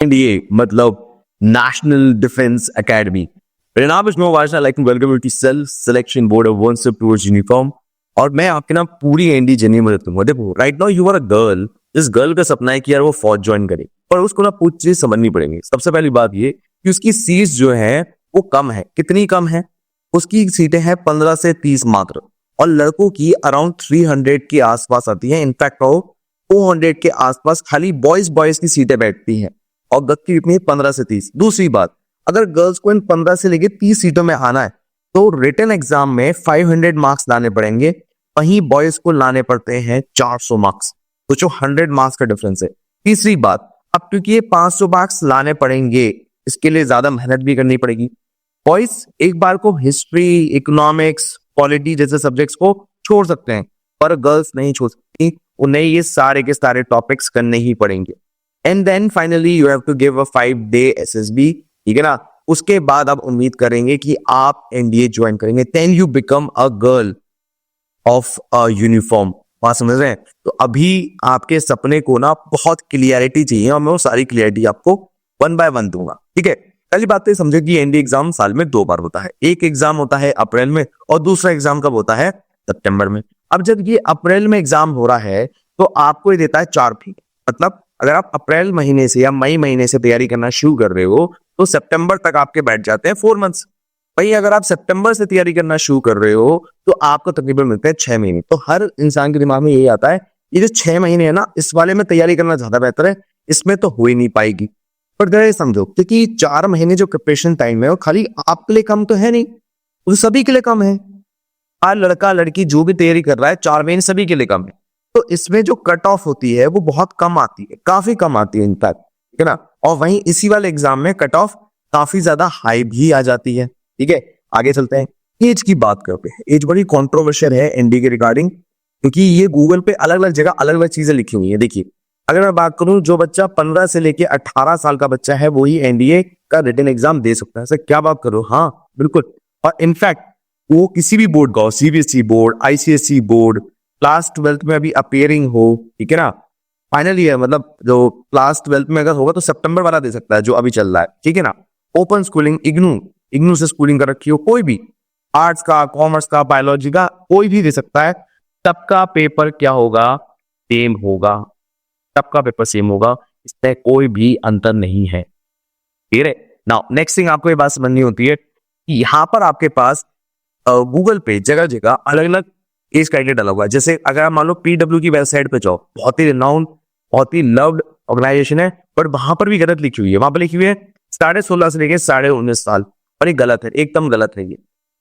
NDA मतलब national defence academy. मेरा नाम है Shubh Vashna, like welcome to self selection board of one step towards uniform. और मैं आपके ना पूरी एनडी जर्नी में रहता हूँ। देखो right now you are a girl, जिस गर्ल का सपना है कि यार वो फौज ज्वाइन करे, पर उसको ना कुछ चीज समझनी पड़ेगी। सबसे पहली बात ये कि उसकी सीट्स जो है वो कम है। कितनी कम है? उसकी सीटें हैं 15 से 30 मात्र, और लड़कों की अराउंड 300 के आसपास आती है। इनफैक्ट वो 400 के आसपास खाली बॉयज की सीटें बैठती हैं, और गर्ल्स की कितनी है? 15 से 30। दूसरी बात, अगर गर्ल्स को इन 15 से लेके 30 सीटों में आना है तो रिटन एग्जाम में 500 मार्क्स लाने पड़ेंगे, वहीं बॉयज को लाने पड़ते हैं 400 मार्क्स। तो जो 100 मार्क्स का डिफरेंस है। तीसरी बात, अब क्योंकि ये 500 मार्क्स लाने पड़ेंगे, इसके लिए ज्यादा मेहनत भी करनी पड़ेगी। बॉयज एक बार को हिस्ट्री, इकोनॉमिक्स, पॉलिटी जैसे सब्जेक्ट्स को छोड़ सकते हैं, पर गर्ल्स नहीं छोड़ सकती। उन्हें ये सारे के सारे टॉपिक्स करने ही पड़ेंगे। And then finally you have to give a 5-day SSB, ठीक है ना। उसके बाद आप उम्मीद करेंगे कि आप एनडीए ज्वाइन करेंगे, then you become a girl of a uniform. बात समझ रहे हैं? तो अभी आपके सपने को ना बहुत क्लियरिटी चाहिए, और मैं वो सारी क्लियरिटी आपको 1 by 1 दूंगा, ठीक है। पहली बात तो समझो कि एनडीए एग्जाम साल में 2 बार होता है। एक एग्जाम होता है अप्रैल में, और दूसरा एग्जाम कब होता है? सितंबर में। अब जब ये अप्रैल में एग्जाम हो रहा है तो आपको ये देता है 4 फीट। मतलब अगर आप अप्रैल महीने से या मई महीने से तैयारी करना शुरू कर रहे हो तो सितंबर तक आपके बैठ जाते हैं 4 मंथ्स। भाई अगर आप सितंबर से तैयारी करना शुरू कर रहे हो तो आपको तकरीबन मिलते हैं 6 महीने। तो हर इंसान के दिमाग में यही आता है, ये जो 6 महीने है ना, इस वाले में तैयारी करना ज्यादा बेहतर है, इसमें तो हो ही नहीं पाएगी। पर जरा ये समझो, क्योंकि 4 महीने जो प्रिपरेशन टाइम है वो खाली आपके लिए कम तो है नहीं, वो सभी के लिए कम है। हर लड़का लड़की जो भी तैयारी कर रहा है, 4 महीने सभी के लिए कम है। तो इसमें जो कट ऑफ होती है वो बहुत कम आती है, काफी कम आती है इनफैक्ट, ठीक है ना। और वहीं इसी वाले एग्जाम में कट ऑफ काफी ज्यादा हाई भी आ जाती है, ठीक है। आगे चलते हैं, एज की बात करते हैं। एज बड़ी कंट्रोवर्शियल है एनडीए के रिगार्डिंग, क्योंकि ये गूगल पे अलग अलग जगह अलग अलग चीजें लिखी हुई है। देखिए, अगर मैं बात करूं, जो बच्चा 15 से लेके 18 साल का बच्चा है वही एनडीए का रिटन एग्जाम दे सकता है। सर क्या बात करो? हाँ बिल्कुल। और इनफैक्ट वो किसी भी बोर्ड का हो, CBSE board, ICSE board, class 12th में अभी अपियरिंग हो, ठीक है ना, फाइनल ईयर, मतलब जो क्लास 12th में अगर होगा तो सितंबर वाला दे सकता है जो अभी चल रहा है, ठीक है ना। ओपन स्कूलिंग, इग्नू से स्कूलिंग कर रखी हो, कोई भी आर्ट्स का, कॉमर्स का, बायोलॉजी का, कोई भी दे सकता है। सबका पेपर क्या होगा? सेम होगा। सबका पेपर सेम होगा, इसमें कोई भी अंतर नहीं है, ठीक है। नाउ नेक्स्ट थिंग आपको ये बात समझनी होती है कि यहाँ पर आपके पास गूगल पे जगह जगह अलग अलग एज क्राइटेरिया डाला हुआ है। जैसे अगर आप मान लो पीडब्ल्यू की वेबसाइट पे जाओ, बहुत ही रिनाउंड, बहुत ही लव्ड ऑर्गेनाइजेशन है, बट वहां पर भी गलत लिखी हुई है। वहां पर लिखी हुई है 16.5 से लेकर 19.5 साल, और ये गलत है, एकदम गलत है ये।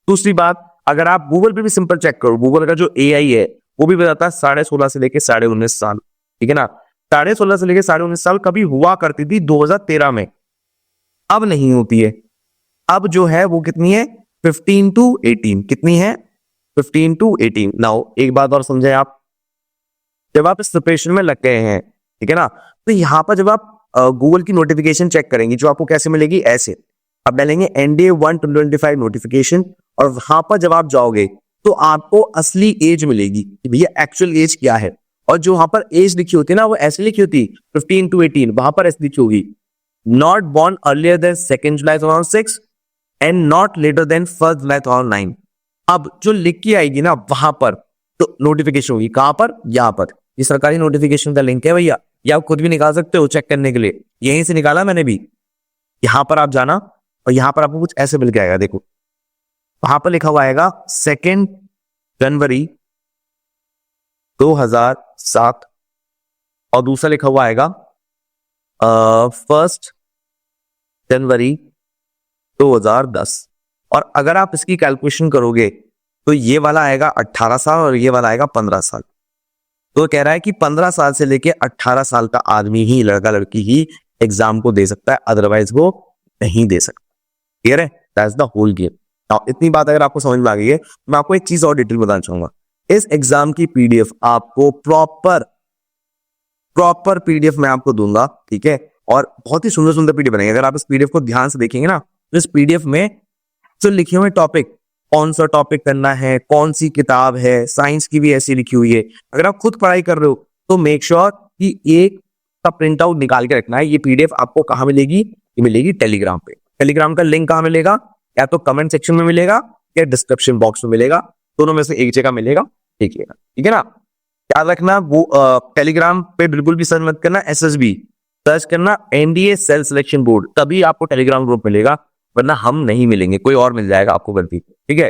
दूसरी बात, अगर आप गूगल पे भी सिंपल चेक करो, गूगल का जो एआई है वो भी बताता है 16.5 से लेकर 19.5 साल, ठीक है ना। 16.5 से लेकर 19.5 साल कभी हुआ करती थी 2013 में, अब नहीं होती है। अब जो है वो कितनी है? 15 to 18। कितनी है? 15 to 18। नाउ एक बात और समझे आप, जब आप इस प्रिपरेशन में लग गए हैं, ठीक है ना, तो यहां पर जब आप गूगल की नोटिफिकेशन चेक करेंगे, जो आपको कैसे मिलेगी? ऐसे आप डालेंगे एनडीए 125 नोटिफिकेशन, और वहां पर जब आप जाओगे तो आपको असली एज मिलेगी कि भैया एक्चुअल एज क्या है। और जो वहां पर एज लिखी होती है ना, वो ऐसे लिखी होती 15 to 18, वहां पर ऐसी लिखी होगी not born earlier than 2 July 2006 and not later than 1 July 2009। अब जो लिख के आएगी ना वहां पर, तो नोटिफिकेशन होगी कहां पर? यहां पर। ये सरकारी नोटिफिकेशन का लिंक है भैया, ये आप खुद भी निकाल सकते हो चेक करने के लिए, यहीं से निकाला मैंने भी। यहां पर आप जाना, और यहां पर आपको कुछ ऐसे मिल के आएगा, देखो वहां पर लिखा हुआ आएगा 2 जनवरी 2007, और दूसरा लिखा हुआ आएगा 1 जनवरी 2010। और अगर आप इसकी कैलकुलेशन करोगे तो ये वाला आएगा 18 साल और ये वाला आएगा 15 साल। तो कह रहा है कि 15 साल से लेके 18 साल का आदमी ही, लड़का लड़की ही एग्जाम को दे सकता है, अदरवाइज वो नहीं दे सकता। क्लियर है? That's the whole game. Now इतनी बात अगर आपको समझ में आ गई है, मैं आपको एक चीज और डिटेल बताना चाहूंगा। इस एग्जाम की पीडीएफ आपको प्रॉपर पीडीएफ मैं आपको दूंगा, ठीक है। और बहुत ही सुंदर सुंदर पीडीएफ बनेंगे। अगर आप इस पीडीएफ को ध्यान से देखेंगे ना, तो इस पीडीएफ में जो लिखे हुए टॉपिक, कौन सा टॉपिक करना है, कौन सी किताब है, साइंस की भी ऐसी लिखी हुई है। अगर आप खुद पढ़ाई कर रहे हो तो मेक श्योर कि एक का प्रिंट आउट निकाल के रखना है। ये पीडीएफ आपको कहाँ मिलेगी? ये मिलेगी टेलीग्राम पे। टेलीग्राम का लिंक कहाँ मिलेगा? या तो कमेंट सेक्शन में मिलेगा या डिस्क्रिप्शन बॉक्स में मिलेगा, दोनों में से एक जगह मिलेगा, देखिएगा, ठीक है ना। याद रखना वो टेलीग्राम पे बिल्कुल भी सर्च मत करना एसएसबी, सर्च करना एनडीए सेल्फ सिलेक्शन बोर्ड, तभी आपको टेलीग्राम ग्रुप मिलेगा, वरना हम नहीं मिलेंगे, कोई और मिल जाएगा आपको गलती, ठीक है।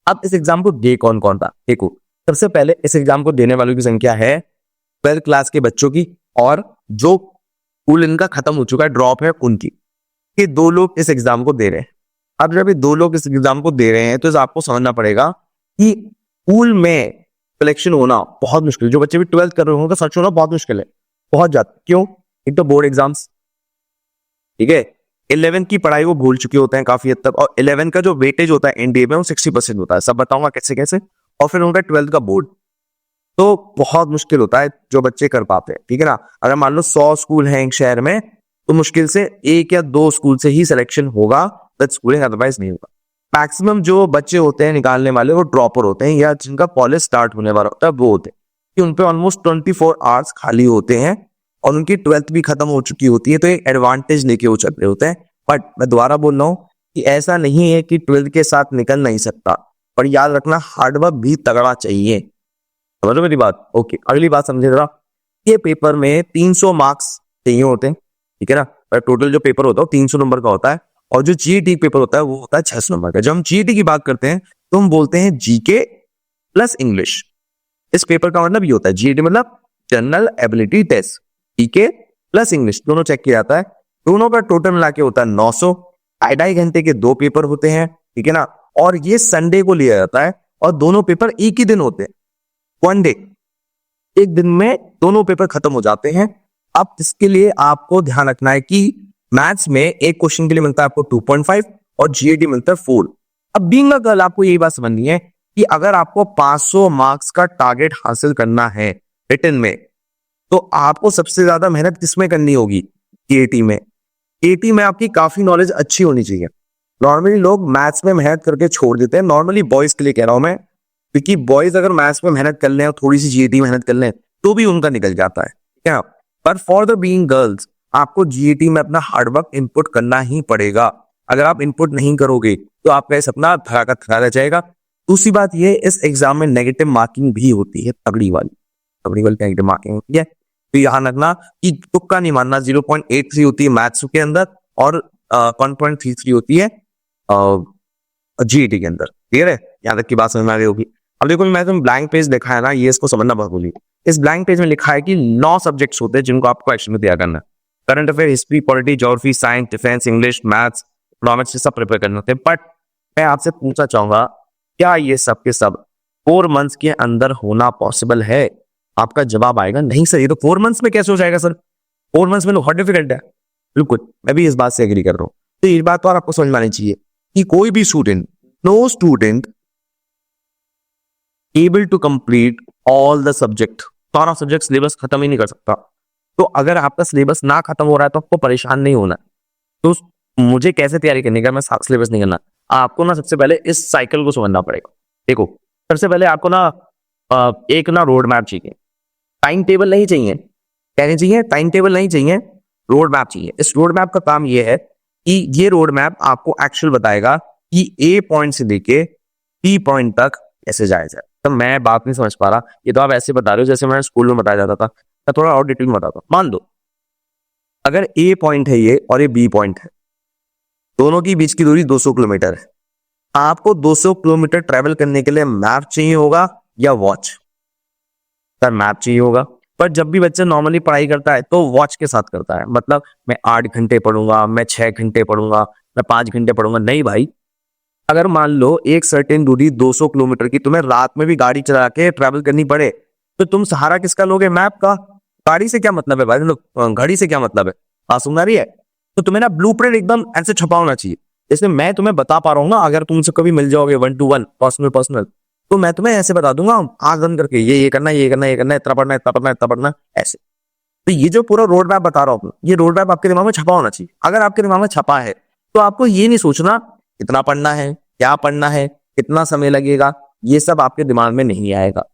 अब इस एग्जाम को दे कौन कौन था, देखो सबसे पहले इस एग्जाम को देने वालों की संख्या है 12th क्लास के बच्चों की, और जो स्कूल इनका खत्म हो चुका है, ड्रॉप है उनकी। ये 2 लोग इस एग्जाम को दे रहे हैं। अब जब ये 2 लोग इस एग्जाम को दे रहे हैं तो आपको समझना पड़ेगा कि स्कूल में सिलेक्शन होना बहुत मुश्किल, जो बच्चे भी 12th कर रहे होंगे सच होना बहुत मुश्किल है, बहुत ज्यादा। क्यों? एक तो बोर्ड एग्जाम्स, ठीक है, 11 की पढ़ाई वो भूल चुके होते हैं काफी हद तक, और 11 का जो वेटेज होता है एनडीए में वो 60% होता है, सब बताऊंगा कैसे कैसे। और फिर उनका 12th का बोर्ड, तो बहुत मुश्किल होता है जो बच्चे कर पाते हैं, ठीक है ना। अगर मान लो 100 स्कूल हैं एक शहर में, तो मुश्किल से 1 या 2 स्कूल से ही सिलेक्शन होगा, स्कूलिंग अदरवाइज नहीं होगा। मैक्सिमम जो बच्चे होते हैं निकालने वाले वो ड्रॉपर होते हैं, या जिनका कॉलेज स्टार्ट होने वाला होता है वो होते हैं, कि उन पे ऑलमोस्ट 24 आवर्स खाली होते हैं और उनकी 12th भी खत्म हो चुकी होती है, तो एक एडवांटेज लेके वो चल रहे होते हैं। बट मैं दोबारा बोल रहा हूँ कि ऐसा नहीं है कि 12th के साथ निकल नहीं सकता, पर याद रखना हार्डवर्क भी तगड़ा चाहिए, समझो मेरी बात। ओके, अगली बात समझे जरा। ये पेपर में 300 मार्क्स चाहिए होते हैं, ठीक है ना। टोटल जो पेपर होता है 300 नंबर का होता है, और जो जीईटी पेपर होता है वो होता है 600 नंबर का। जब हम जीईटी की बात करते हैं तो हम बोलते हैं जीके प्लस इंग्लिश। इस पेपर का मतलब ये होता है, जीईटी मतलब general ability test, GK plus English दोनों चेक किया जाता है। दोनों का टोटल मिला के होता है 900। 2.5 घंटे के 2 पेपर होते हैं, ठीक है ना। और ये संडे को लिया जाता है, और दोनों पेपर एक ही दिन होते हैं, 1 डे, एक दिन में दोनों पेपर खत्म हो जाते हैं। अब इसके लिए आपको ध्यान रखना है कि मैथ्स में एक क्वेश्चन के लिए मिलता है आपको 2.5 और जीएडी मिलता है 4। अब बीइंग अ गर्ल आपको यही बात समझनी है कि अगर आपको 500 मार्क्स का टारगेट हासिल करना है रिटन में, तो आपको सबसे ज्यादा मेहनत किसमें करनी होगी? केटी में। केटी में आपकी काफी नॉलेज अच्छी होनी चाहिए। नॉर्मली लोग मैथ्स में मेहनत करके छोड़ देते हैं, नॉर्मली बॉयज के लिए कह रहा हूं मैं, क्योंकि बॉयज अगर मैथ्स में मेहनत कर लें और थोड़ी सी जीएटी मेहनत कर लें तो भी उनका निकल जाता है, ठीक है। पर फॉर द बीइंग गर्ल्स आपको जीएटी में अपना हार्डवर्क इनपुट करना ही पड़ेगा। अगर आप इनपुट नहीं करोगे तो आपका सपना धरा का धरा रह जाएगा। दूसरी बात ये, इस एग्जाम में नेगेटिव मार्किंग भी होती है, तगड़ी वाली नेगेटिव मार्किंग होती है। तो ध्यान रखना कि तुक्का नहीं मानना। 0.83 होती है मैथ्स के अंदर और 1.33 होती है जीईटी के अंदर, क्लियर है? यहाँ तक की बात समझ में आ गई होगी। अब देखो मैं तुम ब्लैंक पेज लिखा है ना, ये इसको समझना बहुत भूलिए। इस ब्लैंक पेज में लिखा है कि 9 सब्जेक्ट्स होते हैं जिनको आपको एक्शन में दिया करना है। Current affair, history, polity, geography, science, defence, English, maths, economics, सब प्रिपेयर करने होते हैं। बट मैं आपसे पूछना चाहूंगा, क्या ये सब के सब 4 मंथ्स के अंदर होना पॉसिबल है? आपका जवाब आएगा नहीं सर, ये तो 4 मंथ्स में कैसे हो जाएगा सर? 4 मंथ्स में तो बहुत डिफिकल्ट है। बिल्कुल, मैं भी इस बात से एग्री कर रहा हूँ। तो इस बात तो आपको समझ में आनी चाहिए कि कोई भी student, no student able to complete all the subject, सारा सब्जेक्ट सिलेबस खत्म ही नहीं कर सकता। तो अगर आपका सिलेबस ना खत्म हो रहा है तो आपको परेशान नहीं होना। तो मुझे कैसे तैयारी करनी है? मैं सिलेबस नहीं करना, आपको ना सबसे पहले इस साइकिल को समझना पड़ेगा। देखो, सबसे पहले आपको ना एक ना रोड मैप चाहिए, टाइम टेबल नहीं चाहिए। कहने चाहिए टाइम टेबल नहीं चाहिए, रोड मैप चाहिए। इस रोड मैप का काम यह है कि ये रोड मैप आपको एक्चुअल बताएगा कि ए पॉइंट से लेके बी पॉइंट तक कैसे जाया जाए। तो मैं बात नहीं समझ पा रहा, ये तो आप ऐसे बता रहे हो जैसे मैं स्कूल में बताया जाता था। मैं थोड़ा और डिटेल में बताता हूँ। मान लो अगर ए पॉइंट है ये और ये बी पॉइंट है, दोनों की बीच की दूरी 200 किलोमीटर है। आपको 200 किलोमीटर ट्रेवल करने के लिए मैप चाहिए होगा या वॉच? सर मैप चाहिए होगा, पर जब भी बच्चा नॉर्मली पढ़ाई करता है तो वॉच के साथ करता है। मतलब मैं 8 घंटे पढ़ूंगा, मैं 6 घंटे पढ़ूंगा, मैं 5 घंटे पढ़ूंगा। नहीं भाई, अगर मान लो एक सर्टेन दूरी 200 किलोमीटर की तुम्हें रात में भी गाड़ी चला के ट्रैवल करनी पड़े, तो तुम सहारा किसका लोगे? मैप का। गाड़ी से क्या मतलब है भाई? घड़ी से क्या मतलब है? सुन रही है? तो तुम्हें ना ब्लूप्रिंट एकदम ऐसे छपा होना चाहिए। इसमें मैं तुम्हें बता पा रहा हूँ ना, अगर तुमसे कभी मिल जाओगे 1 to 1 पर्सनल, तो मैं तुम्हें ऐसे बता दूंगा आंख बंद करके, ये करना, ये करना, ये करना, इतना पढ़ना, इतना पढ़ना, इतना पढ़ना, ऐसे। तो ये जो पूरा रोड मैप बता रहा हूँ, ये रोड मैप आपके दिमाग में छपा होना चाहिए। अगर आपके दिमाग में छपा है तो आपको ये नहीं सोचना कितना पढ़ना है, क्या पढ़ना है, कितना समय लगेगा, ये सब आपके दिमाग में नहीं आएगा।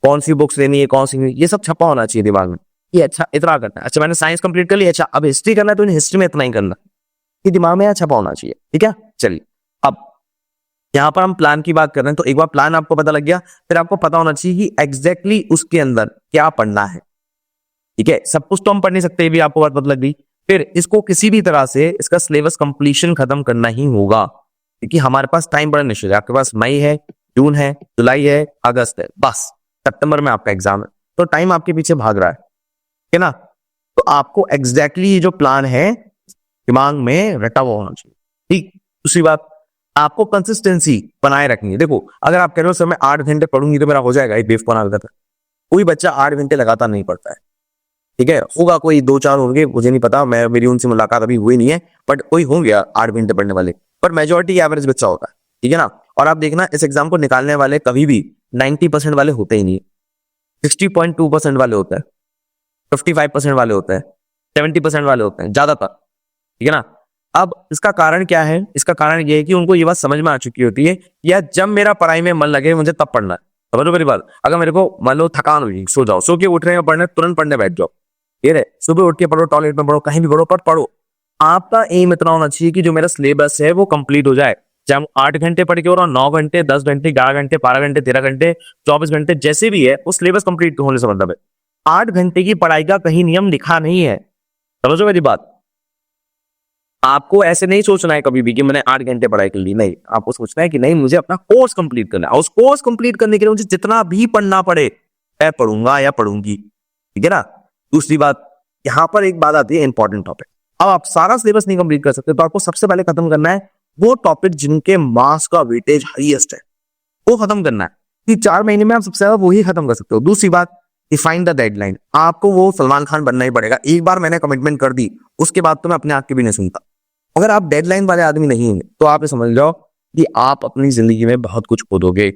कौन सी बुक्स लेनी है, कौन सी नहीं, ये सब छपा होना चाहिए दिमाग में। कि अच्छा इतना करना है, अच्छा मैंने साइंस कंप्लीट कर ली, अच्छा अब हिस्ट्री करना है तो हिस्ट्री में इतना ही करना, ये दिमाग में अच्छा होना चाहिए। ठीक है, चलिए अब यहाँ पर हम प्लान की बात कर रहे हैं, तो एक बार प्लान आपको पता लग गया, फिर आपको पता होना चाहिए कि एग्जैक्टली उसके अंदर क्या पढ़ना है। ठीक है, सब कुछ तो हम पढ़ नहीं सकते, भी आपको बात पता लग गई। फिर इसको किसी भी तरह से इसका सिलेबस कंप्लीशन खत्म करना ही होगा, क्योंकि हमारे पास टाइम बड़ा निश्चित है। आपके पास मई है, जून है, जुलाई है, अगस्त है, बस सितंबर में आपका एग्जाम है, तो टाइम आपके पीछे भाग रहा है, ठीक है ना। तो आपको एग्जैक्टली ये जो प्लान है दिमाग में रटा हुआ होना चाहिए। ठीक, दूसरी बात, आपको कंसिस्टेंसी बनाए रखनी है। देखो अगर आप कह रहे हो सर मैं 8 घंटे पढ़ूंगी तो मेरा हो जाएगा, ये बेवकूफ था। कोई बच्चा 8 घंटे लगातार नहीं पढ़ता है, ठीक है, होगा कोई 2-4 होंगे, मुझे नहीं पता, मेरी उनसे मुलाकात अभी हुई नहीं है, बट कोई होंगे 8 घंटे पढ़ने वाले, पर मेजोरिटी एवरेज बच्चा होता है, ठीक है ना। और आप देखना इस एग्जाम को निकालने वाले कभी भी 90% वाले होते ही नहीं, 60.2% वाले होते हैं, 55% वाले होते हैं, 70% वाले होते हैं ज्यादातर, ठीक है ना। अब इसका कारण क्या है? इसका कारण यह है कि उनको ये बात समझ में आ चुकी होती है, या जब मेरा पढ़ाई में मन लगे मुझे तब पढ़ना है। समझो मेरी बात, अगर मेरे को मान लो थकान हुई, सो जाओ, सो के उठ रहे हैं पढ़ने, तुरंत पढ़ने बैठ जाओ, ये रहे, सुबह उठ के पढ़ो, टॉयलेट में पढ़ो, कहीं भी पढ़ो, पर पढ़ो। आपका एम इतना होना चाहिए कि जो मेरा सिलेबस है वो कंप्लीट हो जाए, चाहे हम 8 घंटे पढ़ के हो रहा हूं, 9 घंटे, 10 घंटे, 11 घंटे, 12 घंटे, 13 घंटे, 24 घंटे, जैसे भी है वो सिलेबस कंप्लीट होने से मतलब है। 8 घंटे की पढ़ाई का कहीं नियम लिखा नहीं है, समझो मेरी बात। आपको ऐसे नहीं सोचना है कभी भी कि मैंने 8 घंटे पढ़ाई कर ली, नहीं, आपको सोचना है कि नहीं मुझे अपना कोर्स कंप्लीट करना है, उस कोर्स कंप्लीट करने के लिए मुझे जितना भी पढ़ना पड़े मैं पढ़ूंगा या पढ़ूंगी, ठीक है ना। दूसरी बात, यहां पर एक बात आती है इंपॉर्टेंट टॉपिक। अब आप सारा सिलेबस नहीं कंप्लीट कर सकते, तो आपको सबसे पहले खत्म करना है वो टॉपिक जिनके मार्क्स का वेटेज हाईएस्ट है, वो खत्म करना है, कि 4 महीने में आप सबसे ज्यादा वही खत्म कर सकते हो। दूसरी बात, डिफाइन द डेडलाइन। आपको वो सलमान खान बनना ही पड़ेगा, एक बार मैंने कमिटमेंट कर दी उसके बाद तो मैं अपने आप की भी नहीं सुनता। अगर आप डेडलाइन वाले आदमी नहीं हैं तो आप ये समझ जाओ कि आप अपनी जिंदगी में बहुत कुछ खो दोगे।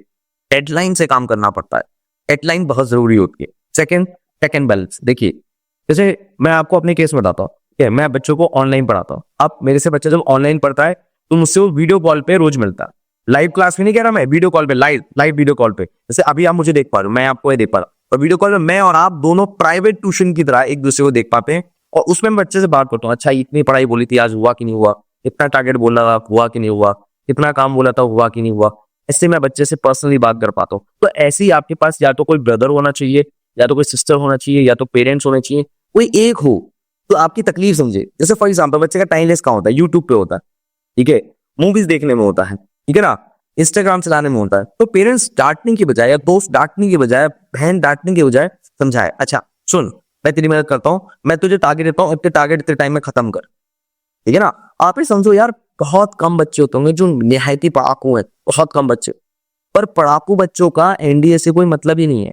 डेडलाइन से काम करना पड़ता है, डेडलाइन बहुत जरूरी होती है। Second, check and balance. देखिए जैसे मैं आपको अपने केस में बताता हूँ कि मैं बच्चों को ऑनलाइन पढ़ाता हूँ। अब मेरे से बच्चा जब ऑनलाइन पढ़ता है तो मुझसे वो वीडियो कॉल पे रोज मिलता है, लाइव क्लास में नहीं कह रहा मैं, वीडियो कॉल पे, लाइव वीडियो कॉल पे। जैसे अभी आप मुझे देख पा रहे हो, मैं आपको ये देख पा रहा हूँ, और वीडियो कॉल में मैं और आप दोनों प्राइवेट ट्यूशन की तरह एक दूसरे को देख पाते हैं, और उसमें मैं बच्चे से बात करता हूँ, अच्छा इतनी पढ़ाई बोली थी आज हुआ कि नहीं हुआ, इतना टारगेट बोला था हुआ कि नहीं हुआ, इतना काम बोला था हुआ कि नहीं हुआ। ऐसे मैं बच्चे से पर्सनली बात कर पाता हूँ। तो ऐसे ही आपके पास या तो कोई ब्रदर होना चाहिए, या तो कोई सिस्टर होना चाहिए, या तो पेरेंट्स होने चाहिए, कोई एक हो तो आपकी तकलीफ समझे। जैसे फॉर एग्जाम्पल बच्चे का टाइम लेस कहाँ होता है? यूट्यूब पे होता है, ठीक है, मूवीज देखने में होता है, ठीक है ना, इंस्टाग्राम चलाने में होता है। तो पेरेंट्स डांटने की बजाय या दोस्त डांटने की बजाय, बहन डांटने की बजाय समझाए, अच्छा सुन मैं तेरी मदद करता हूँ, मैं तुझे टारगेट देता हूँ, इतने टारगेट इतने टाइम में खत्म कर, ठीक है ना। आप ही समझो यार, बहुत कम बच्चे होते होंगे जो निहायती पढ़ाकू हैं, बहुत कम बच्चे, पर पढ़ाकू बच्चों का एनडीए से कोई मतलब ही नहीं है।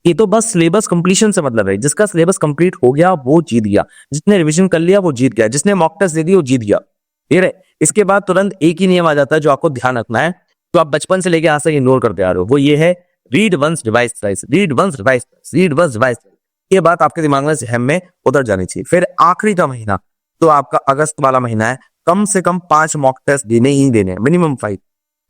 ये तो बस सिलेबस कंप्लीशन से मतलब है, जिसका सिलेबस कंप्लीट हो गया वो जीत गया, जिसने रिवीजन कर लिया वो जीत गया, जिसने मॉक टेस्ट दे दी वो जीत गया, ठीक है। इसके बाद तुरंत एक ही नियम आ जाता है जो आपको ध्यान रखना है, तो आप बचपन से लेके आज तक इग्नोर करते आ रहे हो, वो ये है read once revise thrice, read once revise thrice, read once revise thrice. ये बात आपके दिमाग में जहन में उतर जानी चाहिए। फिर आखिरी का महीना तो आपका अगस्त वाला महीना है, कम से कम 5 मॉक टेस्ट देने ही देने, मिनिमम 5,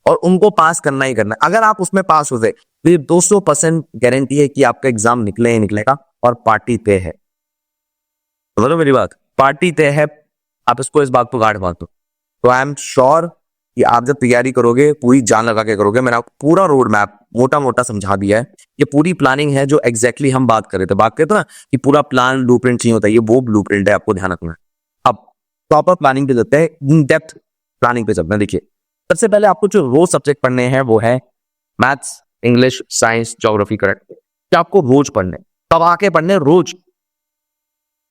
और उनको पास करना ही करना है। अगर आप उसमें पास हो गए तो ये 200% गारंटी है कि आपका एग्जाम निकले ही निकलेगा, और पार्टी तय है। समझो मेरी बात, पार्टी तय है, आप इसको इस बात को गांठ बांध दो। तो आई एम श्योर कि आप जब तैयारी करोगे पूरी जान लगा के करोगे। मैंने आपको पूरा रोड मैप मोटा मोटा समझा दिया है, ये पूरी प्लानिंग है जो एग्जैक्टली हम बात कर रहे थे। बात करते ना कि पूरा प्लान ब्लूप्रिंट चाहिए होता है, ये वो ब्लूप्रिंट है, आपको ध्यान रखना है। अब प्रॉपर प्लानिंग पे चलते हैं, इन डेप्थ प्लानिंग पे चलते हैं। देखिए सबसे पहले आपको जो रोज सब्जेक्ट पढ़ने हैं वो है maths, English, science, geography, correct, क्या आपको रोज पढ़ने, तब आके पढ़ने रोज,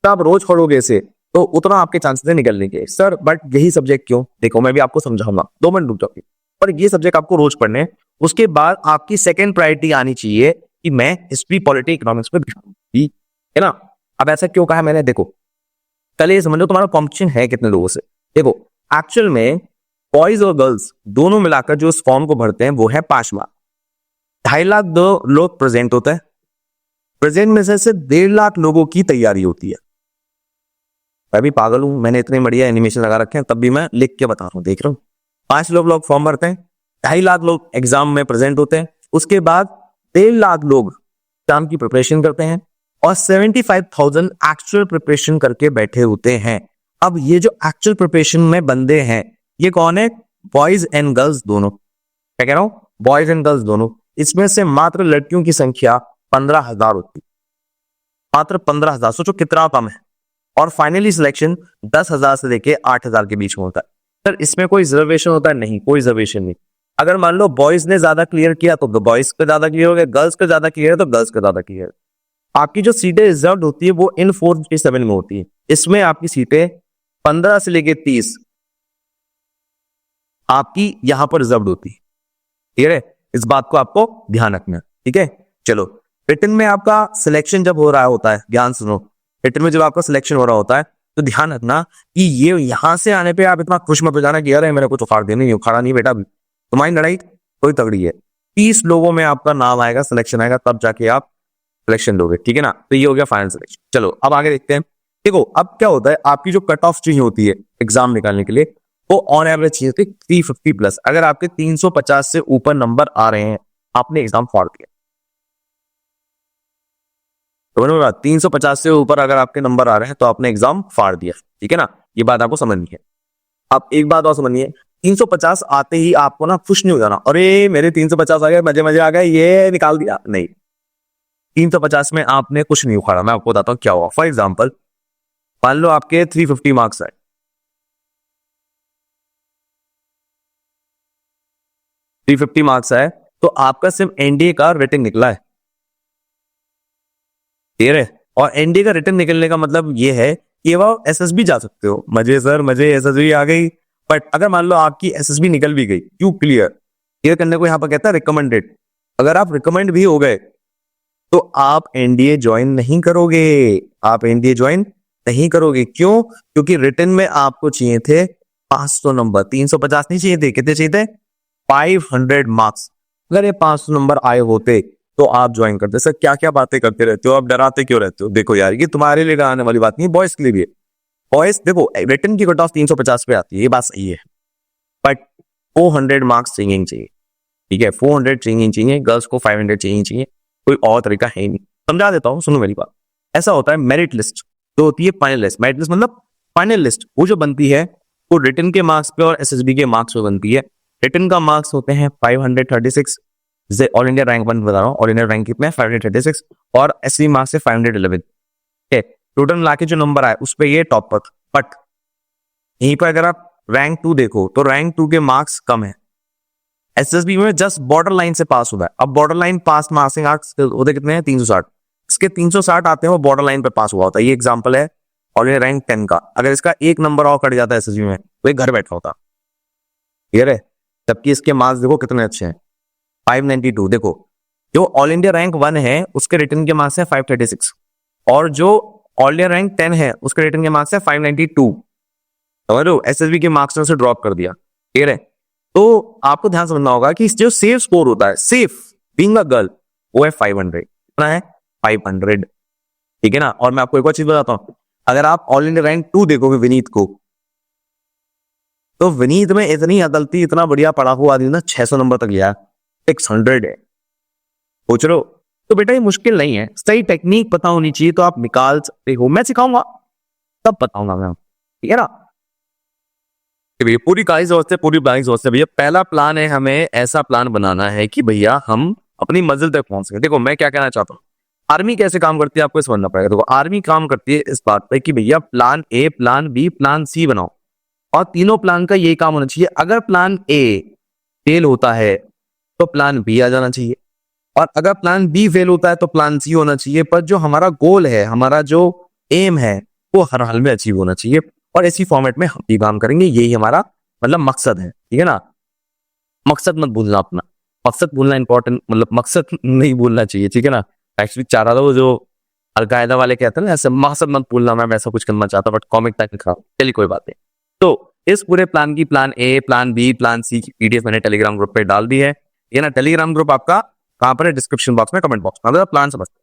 तब रोज पढ़ोगे इसे तो उतना आपके चांसेस है निकलने के। सर बट यही सब्जेक्ट क्यों? देखो मैं भी आपको समझाऊंगा, 2 मिनट रुक जाओगे, पर ये सब्जेक्ट आपको रोज पढ़ने। उसके बाद आपकी सेकंड प्रायोरिटी आनी चाहिए कि मैं हिस्ट्री, पॉलिटी, इकोनॉमिक्स पे ठीक है ना। अब ऐसा क्यों कहा मैंने? देखो कल ये समझ लो तुम्हारा कॉम्पिटिशन है कितने लोगों से। देखो एक्चुअल में बॉयज और गर्ल्स दोनों मिलाकर जो इस फॉर्म को भरते हैं वो है 5 मार्क। 2.5 लाख लोग प्रेजेंट होते हैं, प्रेजेंट में से 1.5 लाख लोगों की तैयारी होती है। मैं भी पागल हूं, मैंने इतने बढ़िया एनिमेशन लगा रखे हैं तब भी मैं लिख के बता रहा हूं, देख रहा हूं। 5 लोग फॉर्म भरते हैं, 2.5 लाख लोग एग्जाम में प्रेजेंट होते हैं, उसके बाद 1.5 लाख लोग एग्जाम की प्रिपरेशन करते हैं, और 75,000 एक्चुअल प्रिपरेशन करके बैठे होते हैं। अब ये जो एक्चुअल प्रिपरेशन में बंदे हैं, ये कौन है? बॉयज एंड गर्ल्स दोनों। क्या कह रहा हूं? बॉयज एंड गर्ल्स दोनों। इसमें से मात्र लड़कियों की संख्या 15,000 होती है, मात्र 15,000। सोचो कितना कम है। और फाइनली सिलेक्शन 10,000 से लेके 8,000 के बीच में होता है। सर इसमें कोई रिजर्वेशन होता है? नहीं, कोई रिजर्वेशन नहीं। अगर मान लो बॉयज ने ज्यादा क्लियर किया तो बॉयज का ज्यादा क्लियर हो गया, गर्ल्स का ज्यादा क्लियर है तो गर्ल्स का ज्यादा क्लियर। आपकी जो सीटें रिजर्व होती है वो इन 457 में होती है। इसमें आपकी सीटें 15 से लेके 30 आपकी यहां पर रिजर्व होती है। क्लियर है? इस बात को आपको ध्यान रखना है। ठीक है, चलो। रिटन में आपका सिलेक्शन जब हो रहा होता है, ध्यान सुनो, रिटन में जब आपका सिलेक्शन हो रहा होता है तो ध्यान रखना कि ये यहां से आने पे आप इतना खुश मत हो जाना कि यार मेरे को तो उखाड़ देना, नहीं उखाड़ा नहीं बेटा, तुम्हारी लड़ाई कोई तगड़ी है। 30 लोगों में आपका नाम आएगा, सिलेक्शन आएगा, तब जाके आप सिलेक्शन लोगे। ठीक है ना? तो ये हो गया फाइनल सिलेक्शन। चलो अब आगे देखते हैं। देखो अब क्या होता है, आपकी जो कट ऑफ चाहिए होती है एग्जाम निकालने के लिए, वो ऑन एवरेज चाहिए होती है 350 प्लस। अगर आपके 350 से ऊपर नंबर आ रहे हैं, आपने एग्जाम फाड़ दिया। तो 350 से ऊपर अगर आपके नंबर आ रहे हैं तो आपने एग्जाम फाड़ दिया। ठीक है ना? ये बात आपको समझनी है। अब एक बात और समझिए, 350 आते ही आपको ना खुश नहीं हो जाना, अरे मेरे 350 आ गए, मजे मजे आ गए, ये निकाल दिया। नहीं, 350 में आपने कुछ नहीं उखाड़ा। मैं आपको बताता हूं क्या हुआ। फॉर एग्जाम्पल, मान लो आपके 350 मार्क्स आए, 350 मार्क्स आए तो आपका सिर्फ एनडीए का रिटन निकला है। क्लियर है? और एनडीए का रिटन निकलने का मतलब ये है कि वो एसएसबी जा सकते हो। मजे सर मजे, एसएसबी आ गई। बट अगर मान लो आपकी एसएसबी निकल भी गई, क्यों? क्लियर करने को यहां पर कहता है रिकमेंडेड। अगर आप रिकमेंड भी हो गए तो आप एनडीए ज्वाइन नहीं करोगे। आप एनडीए ज्वाइन नहीं करोगे। क्यों? क्योंकि रिटन में आपको चाहिए थे 500 नंबर, 350 नहीं चाहिए थे। कितने चाहिए थे? 500 मार्क्स। अगर ये 500 नंबर आए होते तो आप ज्वाइन करते। सर क्या क्या बातें करते रहते हो, आप डराते क्यों रहते हो? देखो यार, ये तुम्हारे लिए आने वाली बात नहीं, बॉयज के लिए भी है। बॉयज देखो, रिटन की कट ऑफ 350 पे आती है, ये बात सही है, बट 400 मार्क्स चाहिए ही चाहिए। ठीक है, 400 चाहिए ही चाहिए। गर्ल्स को 500 चाहिए ही चाहिए, कोई और तरीका है ही नहीं। समझा देता हूं, सुनो मेरी बात। ऐसा होता है, मेरिट लिस्ट जो होती है, फाइनल लिस्ट। मेरिट लिस्ट मतलब फाइनल लिस्ट, वो जो बनती है वो रिटन के मार्क्स पे और एसएसबी के मार्क्स पे बनती है। रिटन का मार्क्स होते हैं 536, जैसे ऑल इंडिया रैंक 1 बता रहा हूँ, ऑल इंडिया रैंक कितना है? 536, और एससी मार्क्स है 511। टोटल मिला के जो नंबर आए उस पर ये टॉप पर। बट यहीं पर अगर आप रैंक 2 देखो तो रैंक 2 के मार्क्स कम है। एसएसबी में जस्ट बॉर्डर लाइन से पास हुआ है। अब बॉर्डर लाइन पास मार्क्स होते कितने हैं? 360। इसके 360 आते हैं, वो बॉर्डर लाइन पे पास हुआ होता है। ये एग्जांपल है ऑल इंडिया रैंक 10 का। अगर इसका एक नंबर और कट जाता है एसएसबी में तो ये घर बैठा होता। क्लियर है? जबकि इसके मार्क्स देखो कितने अच्छे हैं, 592। देखो, जो ऑल इंडिया रैंक 1 है उसके रिटर्न के मार्क्स है 536, और जो ऑल इंडिया रैंक 10 है उसके रिटर्न के मार्क्स है 592। समझ लो, एसएसबी के मार्क्स ने उसे ड्रॉप कर दिया। क्लियर है? तो आपको ध्यान समझना होगा कि जो सेफ स्कोर होता है, सेफ बीइंग अ गर्ल, वो है 500। कितना है? 500। ठीक है ना? और मैं आपको एक और चीज बताता हूं, अगर आप ऑल इंडिया रैंक 2 देखोगे विनीत को, तो विनीत में इतनी अदलती, इतना बढ़िया पढ़ा हुआ आदमी ना 600 नंबर तक गया, 600 है। पूछ लो। तो बेटा ये मुश्किल नहीं है, सही टेक्निक पता होनी चाहिए तो आप निकाल सकते हो। मैं सिखाऊंगा, तब बताऊंगा मैं। ठीक है ना? भैया पूरी काइज होते, पूरी बाइज होते भैया। पहला प्लान है, हमें ऐसा प्लान बनाना है कि भैया हम अपनी मंजिल तक पहुंच सके। देखो मैं क्या कहना चाहता हूँ, आर्मी कैसे काम करती है आपको समझना पड़ेगा। देखो आर्मी काम करती है इस बात पे कि भैया plan A, plan B, plan C बनाओ, और तीनों प्लान का ये काम होना चाहिए। अगर प्लान ए फेल होता है तो प्लान बी आ जाना चाहिए, और अगर प्लान बी फेल होता है तो प्लान सी होना चाहिए। पर जो हमारा गोल है, हमारा जो एम है, वो हर हाल में अचीव होना चाहिए, और इसी फॉर्मेट में हम भी काम करेंगे। यही हमारा मतलब मकसद है। ठीक है ना? मकसद मत भूलना अपना, मकसद भूलना इंपॉर्टेंट, मतलब मकसद नहीं भूलना चाहिए। ठीक है ना? एक्चुअली चाह रहा था वो जो अलकायदा वाले कहते हैं ना, ऐसे मकसद मत भूलना, मैं वैसा कुछ करना चाहता, बट कॉमिक तक लिखा। चलिए कोई बात नहीं। तो इस पूरे प्लान की, plan A, plan B, plan C की पीडीएफ मैंने टेलीग्राम ग्रुप पे डाल दी है। ये ना टेलीग्राम ग्रुप आपका कहां पर है? डिस्क्रिप्शन बॉक्स में, कमेंट बॉक्स में। अगर प्लान समझते,